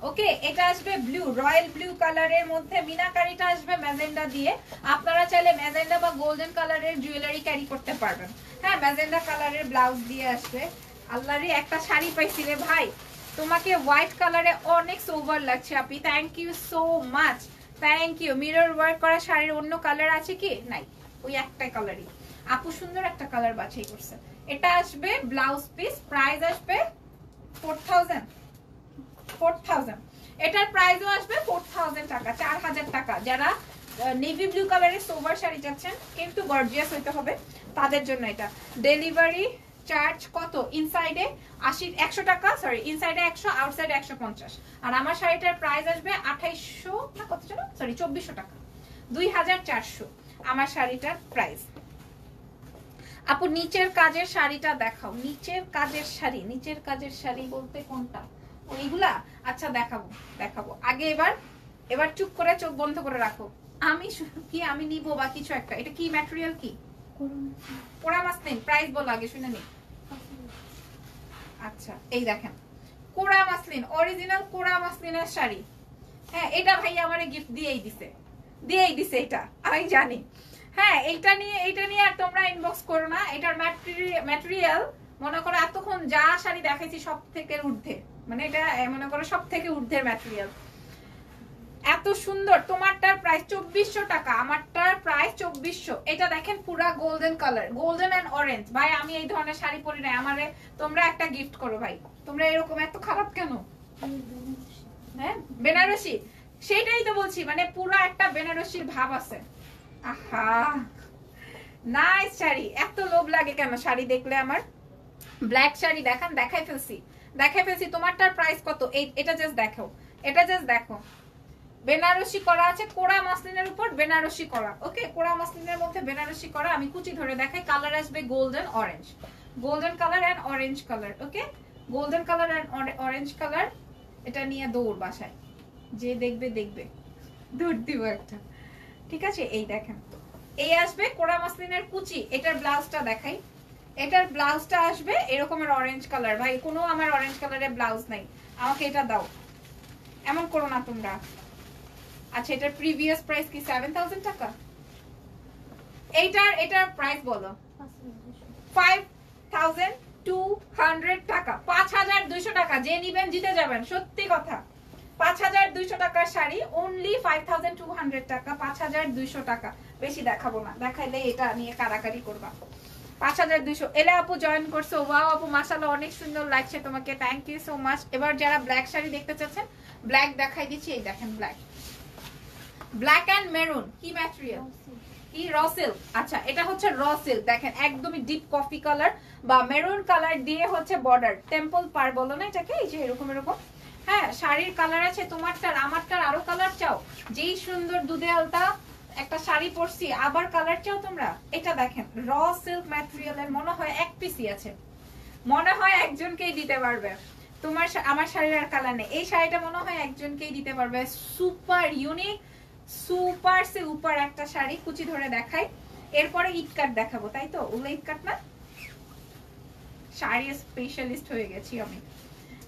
ওকে, এটা আসবে ব্লু, রয়্যাল ব্লু কালারের মধ্যে মিনাকারিটা আসবে ম্যাজেন্ডা দিয়ে। আপনারা চাইলে ম্যাজেন্ডা বা গোল্ডেন কালারের জুয়েলারি ক্যারি করতে পারবেন। হ্যাঁ, ম্যাজেন্ডা কালারের ব্লাউজ দিয়ে আসবে। আল্লাহরে একটা শাড়ি পাইছি রে ভাই, তোমাকে হোয়াইট কালারে অনেক সোভার লাগছে আপি, thank you so much, thank you. Mirror work করা শাড়ির অন্য কালার আছে কি? নাই, ওই একটাই কালারই। আপু সুন্দর একটা কালার বাছাই করছে। এটা আসবে ব্লাউজ পিস, প্রাইস আসবে 4000। এটার প্রাইসও আসবে 4000 টাকা, 4000 টাকা। যারা নেভি ব্লু কালারের সোভার শাড়ি চাচ্ছেন কিন্তু গর্জিয়াস হইতে হবে, তাদের জন্য এটা। ডেলিভারি চার্জ কত? ইনসাইডে 100 টাকা, সরি ইনসাইডে 100, আউটসাইডে 150। আর আমার শাড়িটার প্রাইস আসবে 2800 না কত ছিল, সরি 2400 টাকা, 2400 আমার শাড়িটার প্রাইস। আপু নিচের কাজের শাড়িটা দেখাও। নিচের কাজের শাড়ি বলতে কোনটা? ওইগুলা? আচ্ছা দেখাবো। আগে এবার চুপ করে চোখ বন্ধ করে রাখো। আমি নিব বা কিছু একটা। এটা কি ম্যাটেরিয়াল? কি পোড়া মাসলিন? প্রাইস বলো আগে, শুনে নি। আচ্ছা এই দেখেন কোড়া মাসলিন, অরিজিনাল কোড়া মাসলিনের শাড়ি। হ্যাঁ, এটা ভাই আমারে গিফট দিয়েই দিছে এটা আমি জানি। হ্যাঁ, এইটা নিয়ে আর তোমরা ইনবক্স করো না। এটার ম্যাটেরিয়াল মনে করো এতক্ষণ যা শাড়ি দেখাইছি সব থেকে ঊর্ধ্বে, মানে এটা মনে করো সব থেকে ঊর্ধ্বের ম্যাটেরিয়াল। এত সুন্দর। তোমারটার প্রাইস 2400 টাকা, আমারটার প্রাইস 2400। এটা দেখেন পুরা golden colour, golden and orange. ভাই আমি এই ধরনের শাড়ি পরি না, আমারে তোমরা একটা গিফট করো ভাই। তোমরা এরকম এত খারাপ কেন? হ্যাঁ বেনারসি, সেটাই তো বলছি, মানে পুরা একটা বেনারসির ভাব আছে। আহা নাইস শাড়ি, এত লোভ লাগে কেন শাড়ি দেখলে আমার? ব্ল্যাক শাড়ি দেখাই ফেলছি। তোমারটার প্রাইস কত? এটা জাস্ট দেখো, বেনারসি করা আছে, কোড়া মাসলিনের উপর বেনারসি করা। ওকে, কোড়া মাসলিনের মধ্যে বেনারসি করা। আমি কুচি ধরে দেখাই। কালার আসবে golden colour and orange colour. Okay, golden colour and orange colour. এটা নিয়ে দৌড় বাসায়, যে দেখবে দৌড় দিব একটা, ঠিক আছে? এই দেখেন, এই আসবে কোড়া মাসলিনের কুচি। এটার ব্লাউজটা দেখাই। এটার ব্লাউজটা আসবে এরকমের অরেঞ্জ কালার। ভাই কোনো আমার অরেঞ্জ কালারের ব্লাউজ নাই, আমাকে এটা দাও। এমন করো না তোমরা। আচ্ছা এটার প্রিভিয়াস প্রাইস কি 7000 টাকা? এটার প্রাইস বলো। 5200 টাকা, 5200 টাকা। যে নিবেন জিতে যাবেন, সত্যি কথা। 5200 টাকার শাড়ি অনলি 5200 টাকা, 5200 টাকা। বেশি দেখাবো না, দেখাইলে এটা নিয়ে কারাকারি করবা। 5200। এলা আপু জয়েন করছো, ওয়াও আপু মাশাআল্লাহ অনেক সুন্দর লাগছে তোমাকে, থ্যাংক ইউ সো মাচ। এবার যারা ব্ল্যাক শাড়ি দেখতে চাচ্ছেন, ব্ল্যাক দেখাই দিচ্ছি। এই দেখেন ব্ল্যাক এন্ড মেরুন। কি ম্যাটেরিয়াল? কি র সিল্ক? আচ্ছা এটা হচ্ছে র সিল্ক। দেখেন একদমই ডিপ কফি কালার বা মেরুন কালার দিয়ে হচ্ছে বর্ডার, টেম্পল পার বলো না এটাকে, এই যে এরকম। হ্যাঁ, শাড়ির কালার আছে তোমারটার, আমারটার আরো কালার চাও? যেই সুন্দর দুধে আলতা একটা শাড়ি পরছি, আবার কালার চাও তোমরা? এটা দেখেন র সিল্ক ম্যাটেরিয়ালের, মনে হয় এক পিসই আছে, মনে হয় একজনকেই দিতে পারবে। আমার শাড়ির আর কালার নেই। এই শাড়িটা মনে হয় একজনকেই দিতে পারবে। সুপার ইউনিক, সুপার সে উপর একটা শাড়ি। কুচি ধরে দেখাই, এরপরে ইটকাট দেখাবো, তাই তো? ওগুলো ইটকাট না? শাড়ি স্পেশালিস্ট হয়ে গেছি আমি।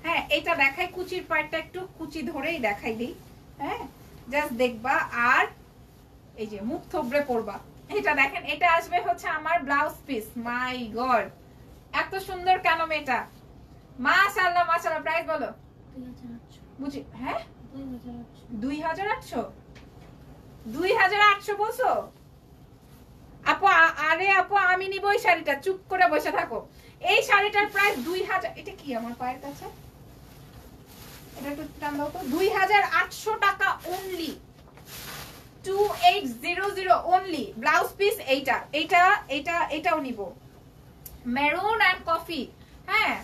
হ্যাঁ, এটা দেখাই, কুচির পার্টটা একটু কুচি ধরেই দেখাই দিই। হ্যাঁ, জাস্ট দেখবা আর এই যে মুখ থবড়ে পড়বা, এটা দেখেন, এটা আসবে হচ্ছে আমার ব্লাউজ পিস। মাই গড, এত সুন্দর কেন মেয়েটা, মাশাআল্লাহ মাশাআল্লাহ। প্রাইস বলো। 2800 বুঝি, হ্যাঁ 2800 2800 বলছো আপু? আরে আপু আমি নিব এই শাড়িটা, চুপ করে বসে থাকো। এই শাড়িটার প্রাইস 2000। এটা কি আমার পায়ের কাছে, এটা একটু টান দাও তো। 2800 টাকা অনলি, 2800 অনলি। ব্লাউজ পিস এইটা, এইটা এইটা এটাও নিব, মেরুন এন্ড কফি। হ্যাঁ,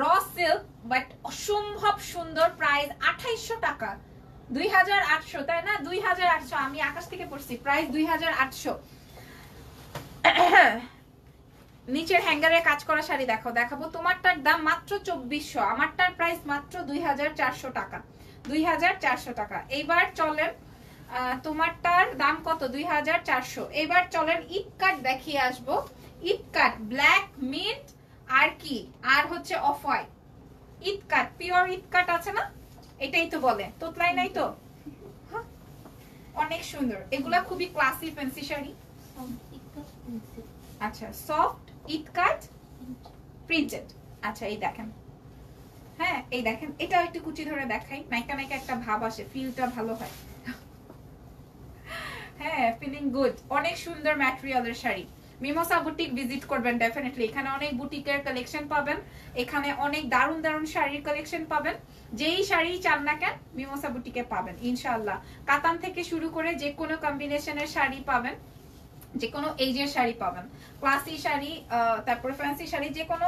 র সিল্ক বাট অসম্ভব সুন্দর। প্রাইস 2800 টাকা, 2800, তাই না? 2800, আমি আকাশ থেকে পড়ছি। প্রাইস 2800। নিচের হ্যাঙ্গারে কাজ করা শাড়ি দেখাবো। তোমারটার দাম মাত্র 2400, আমারটার প্রাইস মাত্র 2400 টাকা, 2400 টাকা। এইবার চলেন, তোমারটার দাম কত? 2400। এবার চলেন ঈদ কাট দেখিয়ে আসবো। ঈদ কাট ব্ল্যাক মিন্ট আর কি, আর হচ্ছে অফ হোয়াইট। ঈদ কাট, পিওর ঈদ কাট আছে না, এটাই তো বলে, তোতলাই নাই তো? অনেক সুন্দর, এগুলা খুবই ক্লাসি ফ্যান্সি শাড়ি। আচ্ছা, সফট ঈদ কাট প্রিন্টেড। আচ্ছা এই দেখেন, হ্যাঁ এই দেখেন, এটাও একটু কুচি ধরে দেখাই, নাইকা নাইকা একটা ভাব আসে, ফিলটা ভালো হয়। হ্যাঁ, ফিলিং গুড। অনেক সুন্দর ম্যাটেরিয়ালের শাড়ি। মিমোসা বুটিক ভিজিট করবেন ডেফিনেটলি, এখানে অনেক বুটিকের কালেকশন পাবেন, এখানে অনেক দারুণ দারুণ শাড়ির কালেকশন পাবেন। যেই শাড়ি চান না কেন মিমোসা বুটিকে পাবেন ইনশাআল্লাহ। কাতান থেকে শুরু করে যে কোনো কম্বিনেশনের শাড়ি পাবেন, যে কোনো এইজের শাড়ি পাবেন, ক্লাসি শাড়ি, তারপর ফ্যান্সি শাড়ি, যে কোনো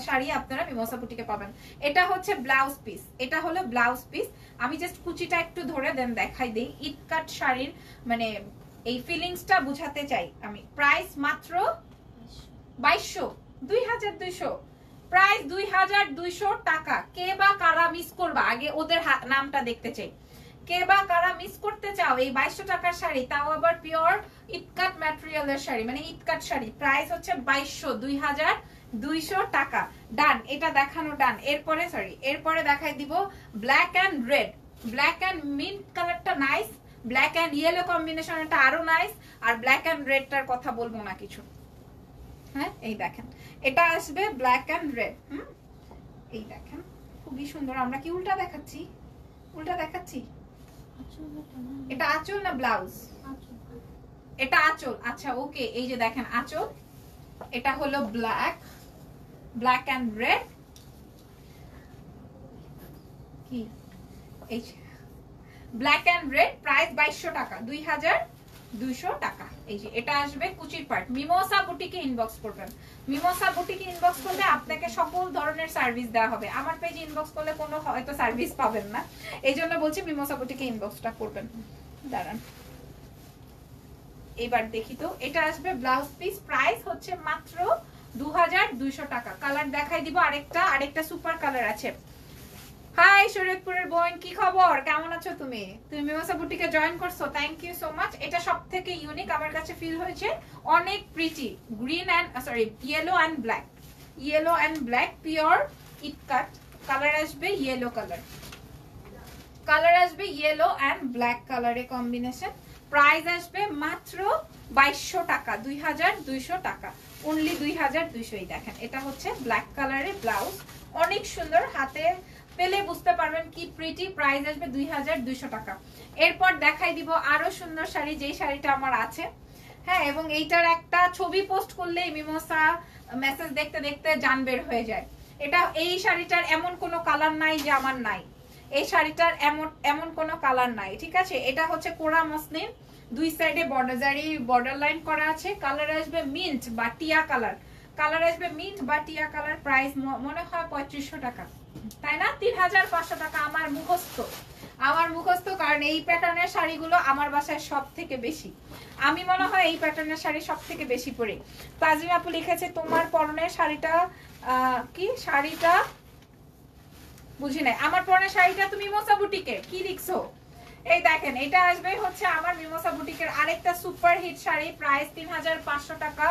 শাড়ি আপনারা মিমোসা বুটিকে পাবেন। এটা হচ্ছে ব্লাউজ পিস, এটা হলো ব্লাউজ পিস। আমি জাস্ট কুচিটা একটু ধরে দেন দেখাই দেই। ঈদ কাট শাড়ির মানে এই ফিলিংসটা বুঝাতে চাই আমি। প্রাইস মাত্র 2200, 2200, প্রাইস 2200 টাকা। কে বা কারা মিস করবা, আগে ওদের নামটা দেখতে চাই। কে বা কারা মিস করতে চাও এই 2200 টাকার শাড়ি, তাও আবার পিওর ইটকাট ম্যাটেরিয়ালের শাড়ি, মানে ইটকাট শাড়ি। প্রাইস হচ্ছে 2200, 2200 টাকা। ডান, এটা দেখানো ডান। এরপরে সরি, এরপরে দেখাই দিব black and red. Black and mint কালারটা নাইস, ব্ল্যাক এন্ড ইয়েলো কম্বিনেশনটা আরো নাইস, আর ব্ল্যাক এন্ড রেডটার কথা বলবো না কিছু। হ্যাঁ এই দেখেন, এটা আসবে ব্ল্যাক এন্ড রেড। এই দেখেন খুবই সুন্দর। আমরা কি উল্টা দেখাচ্ছি? উল্টা দেখাচ্ছি। এটা আঁচল না ব্লাউজ? এটা আঁচল। আচ্ছা ওকে, এই যে দেখেন আঁচল, এটা হলো ব্ল্যাক, ব্ল্যাক এন্ড রেড। কি এই ব্ল্যাক এন্ড রেড। প্রাইস 2200 টাকা, 2200 টাকা। এই যে এটা আসবে কুচির পার্ট। মিমোসা বুটিকে ইনবক্স করবেন, মিমোসা বুটিকে ইনবক্স করলে আপনাকে সকল ধরনের সার্ভিস দেওয়া হবে। আমার পেজে ইনবক্স করলে কোনো হয়তো সার্ভিস পাবেন না, এই জন্য বলছি মিমোসা বুটিকে ইনবক্সটা করবেন। দাঁড়ান এবার দেখি তো, এটা আসবে ব্লাউজ পিস। প্রাইস হচ্ছে মাত্র 2200 টাকা। কালার দেখাই দিব, আরেকটা সুপার কালার আছে। হাই শরীয়তপুরের বোন, কি খবর, কেমন আছো তুমি? তুমি মিমোসা বুটিকে জয়েন করছো, থ্যাংক ইউ সো মাচ। এটা সবথেকে ইউনিক আমার কাছে ফিল হয়েছে, অনেক pretty. Green and sorry yellow and black, yellow and black pure it cut. Colour আসবে ইয়েলো কালার, কালার আসবে ইয়েলো এন্ড ব্ল্যাক কালারে কম্বিনেশন। প্রাইস আসবে মাত্র 2200 টাকা, 2200 টাকা অনলি, 2200। দেখেন এটা হচ্ছে ব্ল্যাক কালারের ব্লাউজ, অনেক সুন্দর, হাতে পেলে বুঝতে পারবেন কি প্রিটি। প্রাইস আসবে 2200 টাকা। এরপর দেখাই দিব আরো সুন্দর শাড়ি, যেই শাড়িটা আমার আছে। হ্যাঁ, এবং এইটার একটা ছবি পোস্ট করলেই মিমোসা মেসেজ দেখতে দেখতে জান বের হয়ে যায়। এটা এই শাড়িটার এমন কোনো কালার নাই যে আমার নাই, এই শাড়িটার এমন কোনো কালার নাই, ঠিক আছে? এটা হচ্ছে কোরা মসলিন, দুই সাইডে বর্ডার লাইন করা আছে। কালার আসবে মিন্ট বা টিয়া কালার, কালার আসবে মিন্ট বা টিয়া কালার। প্রাইস মনে হয় 3500 টাকা, তাই না? 3500 টাকা। আমার মুখস্থ, কারণ এই প্যাটার্নের শাড়িগুলো আমার বাসায় সব থেকে বেশি। আমি মনে হয় এই প্যাটার্নের শাড়ি সব থেকে বেশি পরি। তাজিম আপু লিখেছে তোমার পরনের শাড়িটা কি, শাড়িটা বুঝি নাই। আমার পরনের শাড়িটা তুমি মিমোসা বুটিকে কি লিখছো? এই দেখেন, এটা আসবে হচ্ছে আমার মিমোসা বুটিকের আরেকটা সুপার হিট শাড়ি। প্রাইস 3500 টাকা।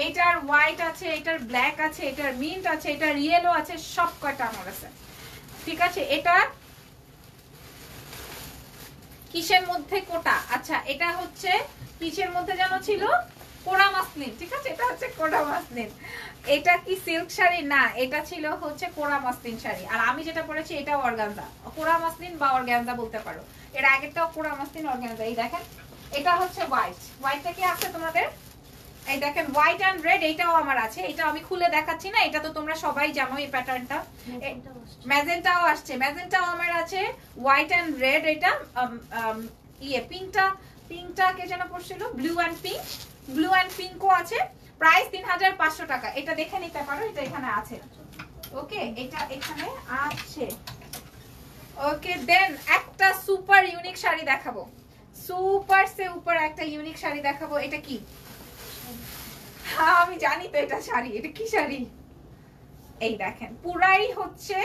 এইটার হোয়াইট আছে, এটার ব্ল্যাক আছে, এটার মিন্ট আছে, এটার ইয়েলো আছে, সব কয়টা আমার আছে, ঠিক আছে? এটা কিসের মধ্যে কোটা? আচ্ছা এটা হচ্ছে কিসের মধ্যে যেন ছিল, কোরা মাসলিন, ঠিক আছে, এটা হচ্ছে কোরা মাসলিন। এটা কি সিল্ক শাড়ি? না, এটা ছিল হচ্ছে কোরা মাসলিন শাড়ি। আর আমি যেটা পরেছি এটাও অর্গানজা, কোরা মাসলিন বা অর্গানজা বলতে পারো। এর আগেরটাও কোরা মাসলিন অর্গানজা। এই দেখেন এটা হচ্ছে হোয়াইট। হোয়াইটটা কি আছে তোমাদের? এই দেখেন হোয়াইট এন্ড রেড, এটাও আমার আছে। এটা আমি খুলে দেখাচ্ছি না, এটা তো তোমরা সবাই জানো এই প্যাটার্নটা। ম্যাজেন্টাও আসছে, ম্যাজেন্টাও আমার আছে, হোয়াইট এন্ড রেড। এটা পিঙ্কটা কে যেন পড়ছিল, blue and pink, blue and পিঙ্কও আছে। প্রাইস 3500 টাকা। এটা দেখে নিতে পারো, এটা এখানে আছে। ওকে, এটা এখানে আছে। ওকে, দেন একটা সুপার ইউনিক শাড়ি দেখাবো, সুপার সে উপর একটা ইউনিক শাড়ি দেখাবো। এটা কি? হ্যাঁ আমি জানি তো এটা শাড়ি। এটা কি শাড়ি? এই দেখেন পুরাই হচ্ছে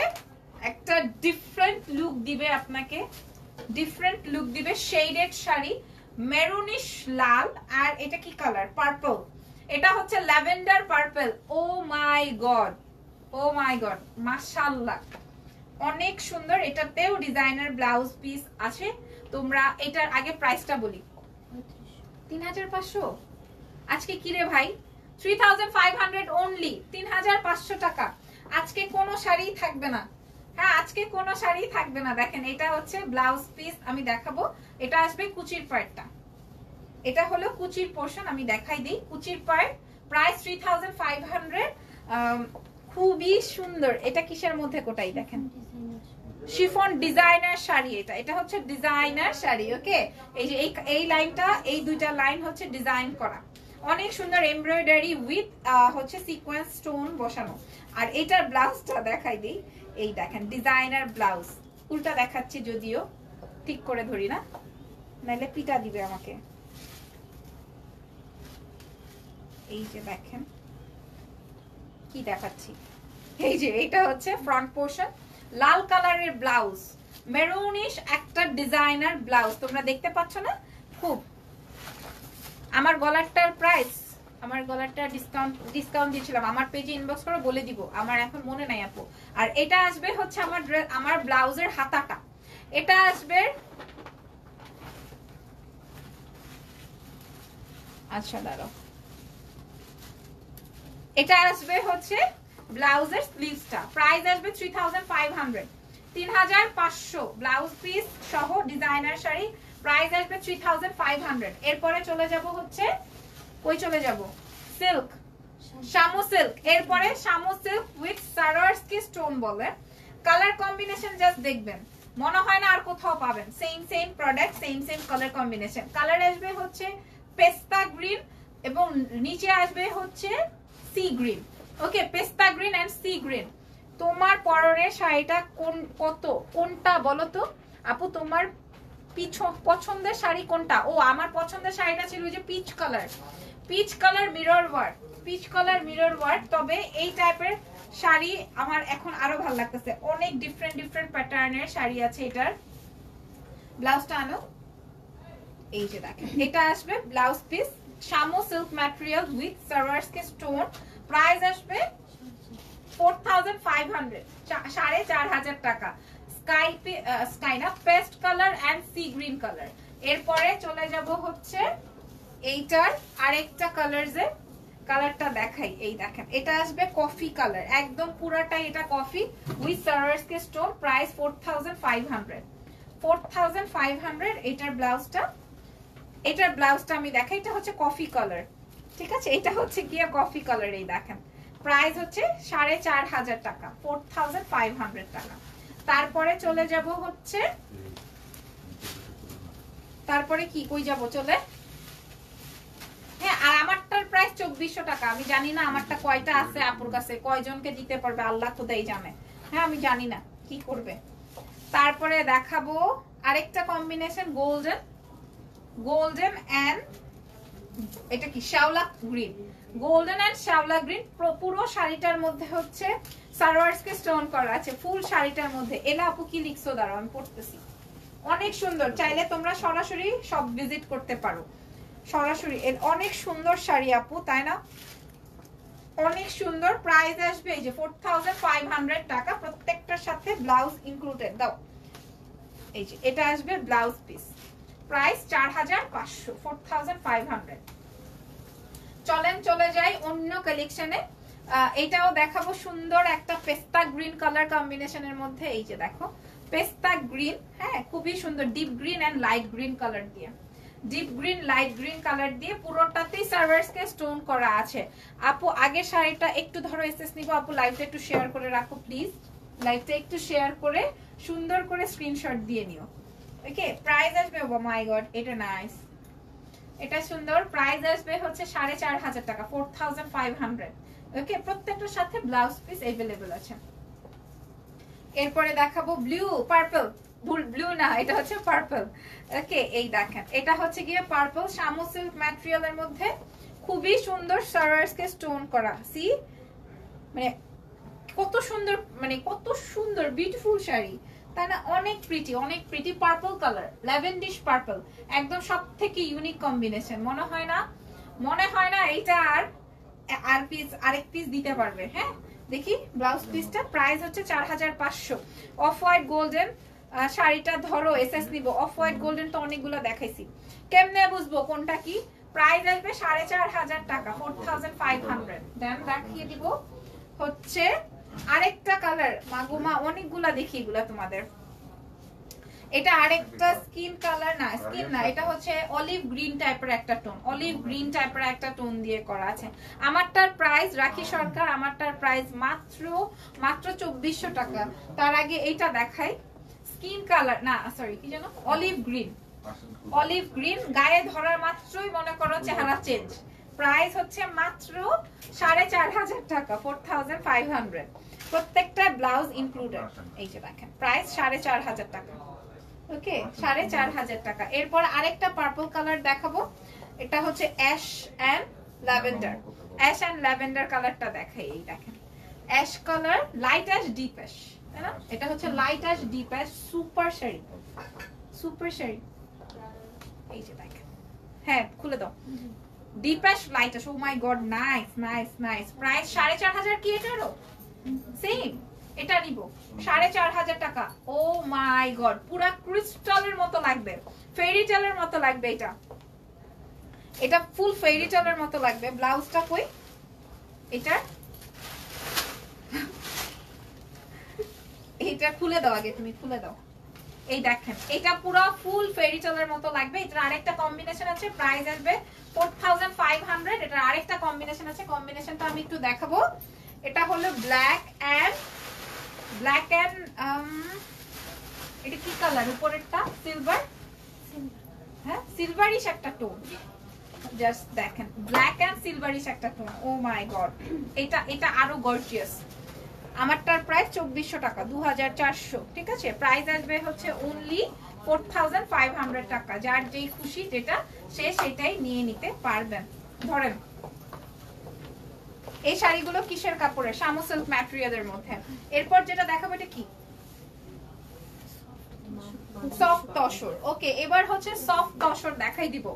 একটা ডিফারেন্ট লুক দিবে আপনাকে, ডিফারেন্ট লুক দিবে। শেডেড শাড়ি, মেরুনিশ লাল। আর এটা কি কালার? পার্পল। এটা হচ্ছে lavender purple. O my god, O my god, মাশাআল্লাহ, অনেক সুন্দর। এটাতেও ডিজাইনার ব্লাউজ পিস আছে। তোমরা এটার আগে প্রাইসটা বলি, 3500। আজকে কি রে ভাই, 3500 অনলি, 3500 টাকা। আজকে কোনো শাড়ি থাকবে না। হ্যাঁ আজকে কোনো শাড়ি থাকবে না। দেখেন এটা হচ্ছে ব্লাউজ পিস, আমি দেখাবো। এটা আসবে কুচির পার্টটা, এটা হলো কুচির পোর্শন। আমি দেখাই দিই কুচির পার্ট। প্রাইস 3500। খুবই সুন্দর। এটা কিসের মধ্যে কোটাই দেখেন, শিফন ডিজাইনার শাড়ি। এটা হচ্ছে ডিজাইনার শাড়ি। ওকে, এই যে এই লাইনটা, এই দুইটা লাইন হচ্ছে ডিজাইন করা, অনেক সুন্দর এমব্রয়ডারি উইথ হচ্ছে সিকোয়েন্স স্টোন বসানো। আর এটার ব্লাউজটা দেখাই দিই। এই দেখেন ডিজাইনার ব্লাউজ। উল্টা দেখাচ্ছি যদিও, ঠিক করে ধরি না, নাইলে পিটা দিবে আমাকে। এই যে দেখেন কি দেখাচ্ছি, এই যে এটা হচ্ছে ফ্রন্ট পোর্শন, লাল কালারের ব্লাউজ, মেরুনিশ একটা ডিজাইনার ব্লাউজ। তোমরা দেখতে পাচ্ছ না? খুব। আমার গলারটার প্রাইস, আমার গলারটা ডিসকাউন্ট দিয়েছিলাম, আমার পেজে ইনবক্স করে বলে দিব, আমার এখন মনে নাই আপু। আর এটা আসবে হচ্ছে আমার ব্লাউজের হাতাটা। এটা আসবে, আচ্ছা দাঁড়াও, এটা আসবে হচ্ছে ব্লাউজের স্লিভসটা। প্রাইস আসবে 3500, 3500 ব্লাউজ পিস সহ ডিজাইনার শাড়ি। প্রাইস আসবে 3500। এরপরে চলে যাব হচ্ছে, কই চলে যাব, সিল্ক, শামু সিল্ক। এরপরে Shamu silk with Swarovski stone বলে। কালার কম্বিনেশন জাস্ট দেখবেন, মনে হয় না আর কোথাও পাবেন। Same product, same colour combination. Colour আসবে হচ্ছে পেস্তা গ্রিন এবং নিচে আসবে হচ্ছে সি গ্রিন। ওকে, পেস্তা গ্রিন এন্ড সি গ্রিন। তোমার পরনের শাড়িটা কোনটা বলো তো আপু? তোমার পছন্দের শাড়ি কোনটা? ও আমার পছন্দের শাড়িটা ছিল যে peach colour mirror work, peach colour mirror work. তবে এই টাইপের শাড়ি আমার এখন আরো ভালো লাগতেছে। অনেক ডিফারেন্ট প্যাটার্নের শাড়ি আছে। এটার ব্লাউজটা আনো, এই যে দেখেন এটা আসবে ব্লাউজ পিস, শামু silk material with Swarovski stone. Price আসবে 4500, 4500 টাকা। স্কাই না, paste colour and sea green colour. এরপরে চলে যাব হচ্ছে এইটার আরেকটা কালারসে, কালারটা দেখাই। এই দেখেন এটা আসবে কফি কালার, একদম পুরাটাই এটা coffee with Swarovski stone. Price 4500, 4500। এটার ব্লাউজটা আমি দেখাই। এটা হচ্ছে কফি কালার, ঠিক আছে, এটা হচ্ছে গিয়ে কফি কালার। এই দেখেন প্রাইস হচ্ছে 4500 টাকা, 4500 টাকা। তারপরে চলে যাব হচ্ছে, তারপরে কি কই যাব, চলে, হ্যাঁ আর আমারটার প্রাইস 2400 টাকা। আমি জানি না আমারটা কয়টা আছে আপুর কাছে, কয়জনকে দিতে পারবে আল্লাহ খোদাই জানে। হ্যাঁ আমি জানি না কি করবে। তারপরে দেখাবো আরেকটা কম্বিনেশন, গোল্ডেন এন্ড এটা কি শ্যাওলা গ্রিন, গোল্ডেন এন্ড শ্যাওলা গ্রিন। পুরো শাড়িটার মধ্যে হচ্ছে সারোয়ারস্কি স্টোন করা আছে, ফুল শাড়িটার মধ্যে। এলা আপু কি লিখছো, দাঁড়াও আমি পড়তেছি। অনেক সুন্দর, চাইলে তোমরা সরাসরি সব ভিজিট করতে পারো, সরাসরি। অনেক সুন্দর শাড়ি আপু, তাই না? অনেক সুন্দর। প্রাইস আসবে এই যে 4500 টাকা, প্রত্যেকটার সাথে ব্লাউজ ইনক্লুডেড। দাও, এই যে এটা আসবে ব্লাউজ পিস। প্রাইস 4500, 4500। চলেন চলে যাই অন্য কালেকশনে। এটাও দেখাবো সুন্দর একটা পেস্তা গ্রিন কালার কম্বিনেশনের মধ্যে। এই যে দেখো পেস্তা গ্রিন, হ্যাঁ খুবই সুন্দর, deep green and light green colour দিয়ে, deep green light green colour দিয়ে পুরোটাতেই সার্ভার্সকে স্টোন করা আছে। আপু আগের শাড়িটা একটু ধরো এসএস নিব আপু, লাইভটা একটু শেয়ার করে রাখো প্লিজ, লাইভটা একটু শেয়ার করে সুন্দর করে স্ক্রিনশট দিয়ে নিও। ওকে প্রাইস আসবে, ও মাই গড এটা নাইস, এটা সুন্দর। প্রাইস আসবে হচ্ছে 4500 টাকা, 4500। ওকে প্রত্যেকটার সাথে ব্লাউজ পিস अवेलेबल আছে। এরপরে দেখাবো ব্লু পার্পল, ব্লু না এটা হচ্ছে পার্পল। ওকে এই দেখেন এটা হচ্ছে গিয়ে পার্পল শামু সিল্ক ম্যাটেরিয়ালের মধ্যে খুবই সুন্দর সার্ভার্সকে স্টোন করা। সি মানে কত সুন্দর, মানে কত সুন্দর বিউটিফুল শাড়ি, তাই না? অনেক প্রিটি পার্পল কালার, ল্যাভেন্ডিশ পার্পল, একদম সবথেকে ইউনিক কম্বিনেশন। মনে হয় না এইটা আর পিস আরেক পিস দিতে পারবে। হ্যাঁ দেখি ব্লাউজ পিসটা, প্রাইস হচ্ছে 4500। অফ হোয়াইট গোল্ডেন শাড়িটা ধরো এসএস নিব, অফ হোয়াইট গোল্ডেন তো অনেকগুলো দেখাইছি, কেমনে বুঝবো কোনটা কি? প্রাইস আসবে 4500 টাকা, 4500। দেন দেখিয়ে দিব হচ্ছে আরেকটা কালার, মাগুমা অনেকগুলা দেখি এগুলা তোমাদের। এটা আরেকটা স্কিন কালার, না স্কিন না, এটা হচ্ছে অলিভ গ্রিন টাইপের একটা টোন, অলিভ গ্রিন টাইপের একটা টোন দিয়ে করা আছে। আমারটার প্রাইস রাখি সরকার, আমারটার প্রাইস মাত্র 2400 টাকা। তার আগে এইটা দেখাই, স্কিন কালার না সরি কি জানো, অলিভ গ্রিন, অলিভ গ্রিন গায়ে ধরার মাত্রই মনে করো চেহারা চেঞ্জ। প্রাইস হচ্ছে মাত্র 4500 টাকা, 4500, প্রত্যেকটা ব্লাউজ ইনক্লুডেড। এই যে দেখেন প্রাইস 4500 টাকা। ওকে 4500 টাকা। এরপর আরেকটা পার্পল কালার দেখাবো, এটা হচ্ছে ash and lavender, ash and lavender কালারটা দেখাই। এই দেখেন ash colour, light ash deep ash, তাই না? এটা হচ্ছে light ash deep ash, super sari, super sari. এই যে দেখেন, হ্যাঁ খুলে দাও, deep ash light ash, oh my god nice nice nice. Price 4500 কি এটারও সেম, এটা নিব 4500 টাকা। ও মাই গড পুরা ক্রিস্টালের মতো লাগবে, ফেরি টেলের মতো লাগবে, এটা ফুল ফেরি টেলের মতো লাগবে। ব্লাউজটা কই এটা, এটা খুলে দাও আগে, তুমি খুলে দাও। এই দেখেন এটা পুরো ফুল ফেরি টেলের মতো লাগবে। এটার আরেকটা কম্বিনেশন আছে, প্রাইস আসবে 4500। এটার আরেকটা কম্বিনেশন আছে, কম্বিনেশনটা আমি একটু দেখাবো। এটা হলো ব্ল্যাক এন্ড এটা কি কালার, উপরেরটা সিলভার, হ্যাঁ সিলভারিশ একটা টোন, জাস্ট দেখেন ব্ল্যাক এন্ড সিলভারিশ একটা টোন। ও মাই গড এটা আরো গর্জিয়াস। আমারটার প্রাইস 2400 টাকা, 2400। ঠিক আছে প্রাইস আসবে হচ্ছে অনলি 4500 টাকা। যার যেই খুশি যেটা সে সেটাই নিয়ে নিতে পারবেন। ধরেন এই শাড়িগুলো কিসের কাপড়ের, শামু সিল্ক ম্যাটেরিয়ালের মধ্যে। এরপর যেটা দেখাবো এটা কি, সফট তসর। ওকে এবার হচ্ছে সফট তসর দেখাই দিব।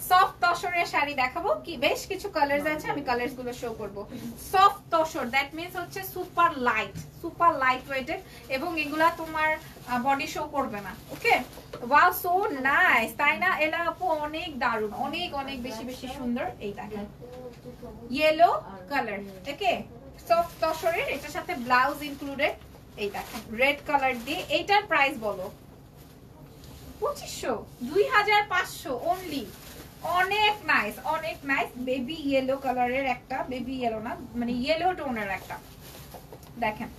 সফট তসরের শাড়ি দেখাবো, কি বেশ কিছু কালারস আছে, আমি কালারস গুলো শো করব। সফট তসর দ্যাট মিন্স হচ্ছে সুপার লাইট ওয়েটেড, এবং এগুলা তোমার বডি শো করবে না। ওকে ওয়াও সো নাইস, তাই না? এলা আপু অনেক দারুণ, অনেক অনেক বেশি বেশি সুন্দর। এই দেখেন ইয়েলো কালার, ওকে সফট তসরের, এটার সাথে ব্লাউজ ইনক্লুডেড। এই দেখেন রেড কালার দিয়ে। এইটার প্রাইস বলো 2500, 2500 অনলি। অনেক নাইস, অনেক নাইস। বেবি ইয়েলো কালারের একটা, বেবি ইয়েলো না মানে ইয়েলো টোনের একটা, দেখেন।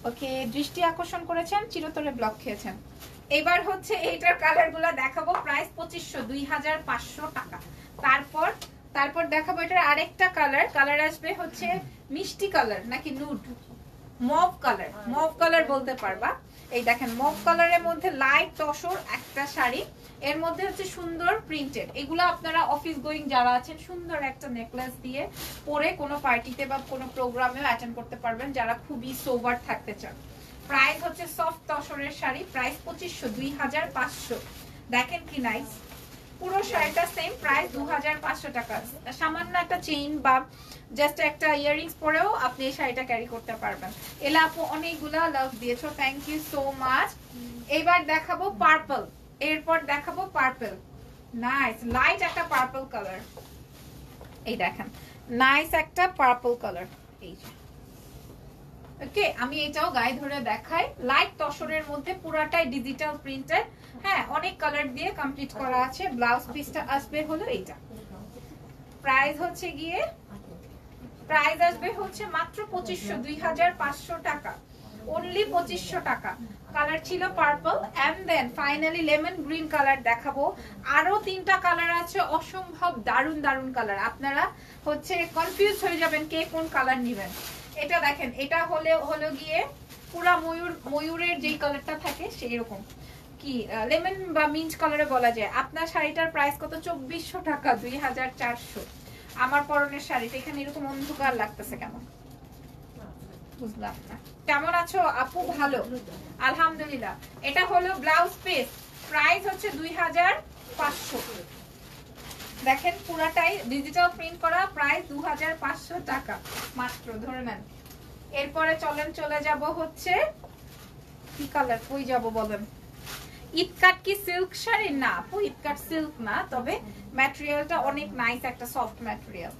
ওকে দৃষ্টি আকর্ষণ করেছেন, চিরতরে ব্লক খেয়েছেন। এবার হচ্ছে এইটার কালার গুলা দেখাবো, প্রাইস 2500, 2500 টাকা। তারপর দেখাবো এটার আরেকটা কালার আসবে হচ্ছে মিষ্টি কালার নাকি নুড, মভ কালার বলতে পারবা। এই দেখেন মভ কালারের মধ্যে লাইট তসর একটা শাড়ি, এর মধ্যে হচ্ছে সুন্দর প্রিন্টেড। এগুলো আপনারা অফিস গোয়িং যারা আছেন সুন্দর একটা নেকলেস দিয়ে পরে কোনো পার্টিতে বা কোনো প্রোগ্রামেও অ্যাটেন্ড করতে পারবেন, যারা খুবই সোবার থাকতে চান। প্রাইস হচ্ছে সফট তসরের শাড়ি, প্রাইস 2500, 2500। দেখেন কি নাইস, পুরো শাড়িটা সেম প্রাইস 2500 টাকা। সামান্য একটা চেইন বা জাস্ট একটা ইয়াররিংস পরেও আপনি এই শাড়িটা ক্যারি করতে পারবেন। এলা আপু অনেকগুলা লাভ দিয়েছো, থ্যাংক ইউ সো মাচ। এবার দেখাবো পার্পল, এরপর দেখাবো পার্পল, নাইস লাইট একটা পার্পল কালার। এই দেখেন নাইস একটা পার্পল কালার, এই যে ওকে। আমি এটাও গায়ে ধরে দেখাই, লাইট তসরের মধ্যে পুরাটাই ডিজিটাল প্রিন্টেড। হ্যাঁ, অনেক কালার দিয়ে কমপ্লিট করা আছে। ব্লাউজ পিসটা আসবে হলো এইটা। প্রাইস হচ্ছে গিয়ে প্রাইস আসবে হচ্ছে মাত্র 2500, 2500 টাকা, অনলি 2500 টাকা। কালার ছিল purple and then finally lemon green colour দেখাবো। আরো 3টা কালার আছে, অসম্ভব দারুন দারুন কালার। আপনারা হচ্ছে কনফিউজ হয়ে যাবেন কে কোন কালার নেবেন। এটা দেখেন, এটা হলো গিয়ে পুরা ময়ূরের যেই কালারটা থাকে সেই রকম, কি লেমন বা মিন্ট কালারে বলা যায়। আপনার শাড়িটার প্রাইস কত? 2400 টাকা, 2400। আমার পরনের শাড়িটা এখানে এরকম অন্ধকার লাগতেছে কেন বুঝলাম না। কেমন আছো আপু? ভালো আলহামদুলিল্লাহ। এটা হলো ব্লাউজ পিস, প্রাইস হচ্ছে 2500। দেখেন পুরাটাই ডিজিটাল প্রিন্ট করা, প্রাইস 2500 টাকা মাত্র, ধরে নেন। এরপরে চলে যাব হচ্ছে কি কালার, কই যাব বলেন? ইটকাট কি সিল্ক শাড়ি? না আপু, ইটকাট সিল্ক না, তবে ম্যাটেরিয়ালটা অনেক নাইস, একটা সফট ম্যাটেরিয়াল।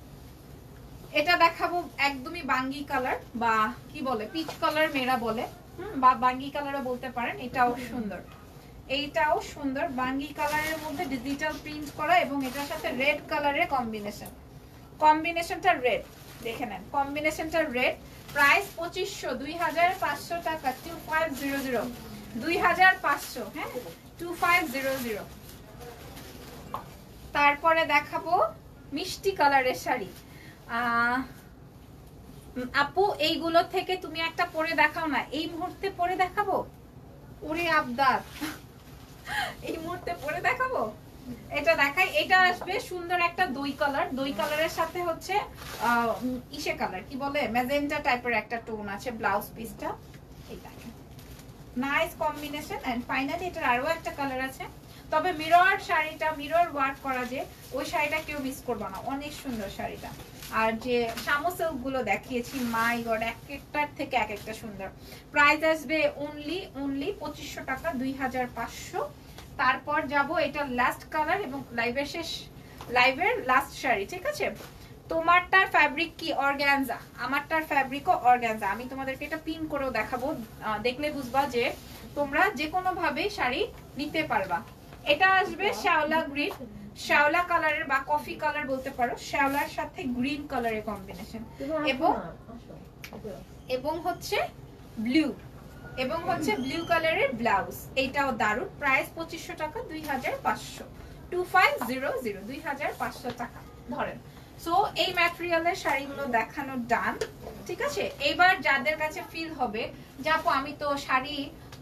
এটা দেখাবো একদমই বাঙ্গি কালার, বা কি বলে পিচ কালার মেয়েরা বলে, বা বাঙ্গি কালারও বলতে পারেন। এটাও সুন্দর, এইটাও সুন্দর, বাঙ্গি কালারের মধ্যে ডিজিটাল প্রিন্ট করা এবং এটার সাথে রেড কালারের কম্বিনেশনটা রেড, দেখে নেন কম্বিনেশনটা রেড। প্রাইস 2500, 2500 টাকা, 2500, 2500, হ্যাঁ 2500। তারপরে দেখাবো মিষ্টি কালারের শাড়ি। আপু এইগুলো থেকে তুমি একটা পরে দেখাও না, এই মুহূর্তে পরে দেখাবো? ওরে আবদার, এই মুহূর্তে পরে দেখাবো? এটা দেখাই। এটা আসবে সুন্দর একটা দই কালারের সাথে হচ্ছে ইসে কালার, কি বলে ম্যাজেন্টা টাইপের একটা টোন আছে ব্লাউজ পিসটা। এই দেখেন নাইস কম্বিনেশন। এন্ড ফাইনালি এটার আরো একটা কালার আছে। তবে মিরর শাড়িটা, মিরর ওয়ার্ক করা, যে ওই শাড়িটা কেউ মিস করবে না, অনেক সুন্দর শাড়িটা। আর যে শামু সিল্ক গুলো দেখিয়েছি, মাই গড, এক একটার থেকে এক একটা সুন্দর। প্রাইস আসবে অনলি 2500 টাকা, 2500। তারপর যাব এটা লাস্ট কালার এবং লাইভের লাস্ট শাড়ি, ঠিক আছে? তোমারটার ফ্যাব্রিক কি? অর্গানজা। আমারটার ফ্যাব্রিকও অর্গানজা। আমি তোমাদেরকে এটা পিন করেও দেখাবো, দেখলে বুঝবা যে তোমরা যে কোনো ভাবে শাড়ি নিতে পারবা। এটা আসবে শ্যাওলা গ্রিন, শ্যাওলা কালারের বা কফি কালার বলতে পারো, শ্যাওলার সাথে গ্রিন কালারের কম্বিনেশন, এবং হচ্ছে ব্লু, ব্লু কালারের ব্লাউজ। এইটাও দারুণ। প্রাইস 2500 টাকা, 2500, 2500, 2500 টাকা ধরেন। সো এই ম্যাটেরিয়ালের শাড়িগুলো দেখানো ডান, ঠিক আছে? এবার যাদের কাছে ফিল হবে যে আপু আমি তো শাড়ি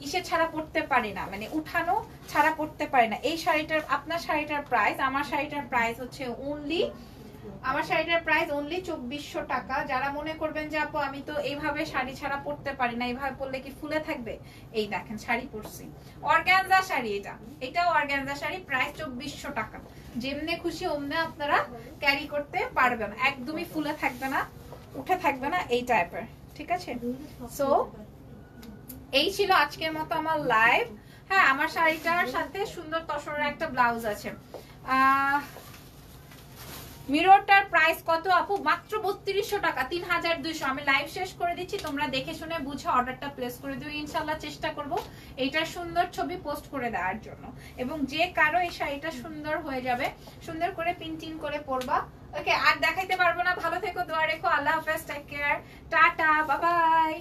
ইসে ছাড়া পড়তে পারি না, মানে উঠানো ছাড়া পড়তে পারি না, এই শাড়িটার, আপনার শাড়িটার প্রাইস, আমার শাড়িটার প্রাইস হচ্ছে অনলি 2400 টাকা। যারা মনে করবেন যে আপু আমি তো এইভাবে শাড়ি ছাড়া পড়তে পারি না, এইভাবে পরলে কি ফুলে থাকবে, এই দেখেন শাড়ি পরছি, অর্গানজা শাড়ি, এটাও অর্গানজা শাড়ি, প্রাইস 2400 টাকা। যেমনে খুশি অমনে আপনারা ক্যারি করতে পারবেন, একদমই ফুলে থাকবে না, উঠে থাকবে না, এই টাইপের, ঠিক আছে? সো এই ছিল আজকের মতো আমার লাইভ। হ্যাঁ, আমার শাড়িটার সাথে সুন্দর তসরের একটা ব্লাউজ আছে। মিররটার প্রাইস কত আপু? মাত্র 3200 টাকা, 3200। আমি লাইভ শেষ করে দিচ্ছি, তোমরা দেখে শুনে বুঝে অর্ডারটা প্লেস করে দিও। ইনশাআল্লাহ চেষ্টা করব এইটার সুন্দর ছবি পোস্ট করে দেওয়ার জন্য, এবং যে কারো এই শাড়িটা সুন্দর হয়ে যাবে, সুন্দর করে পিন করে পরবা। ওকে, আর দেখাইতে পারবো না, ভালো থেকো, দোয়া রেখো, আল্লাহ হাফেজ, take care, tata, bye by.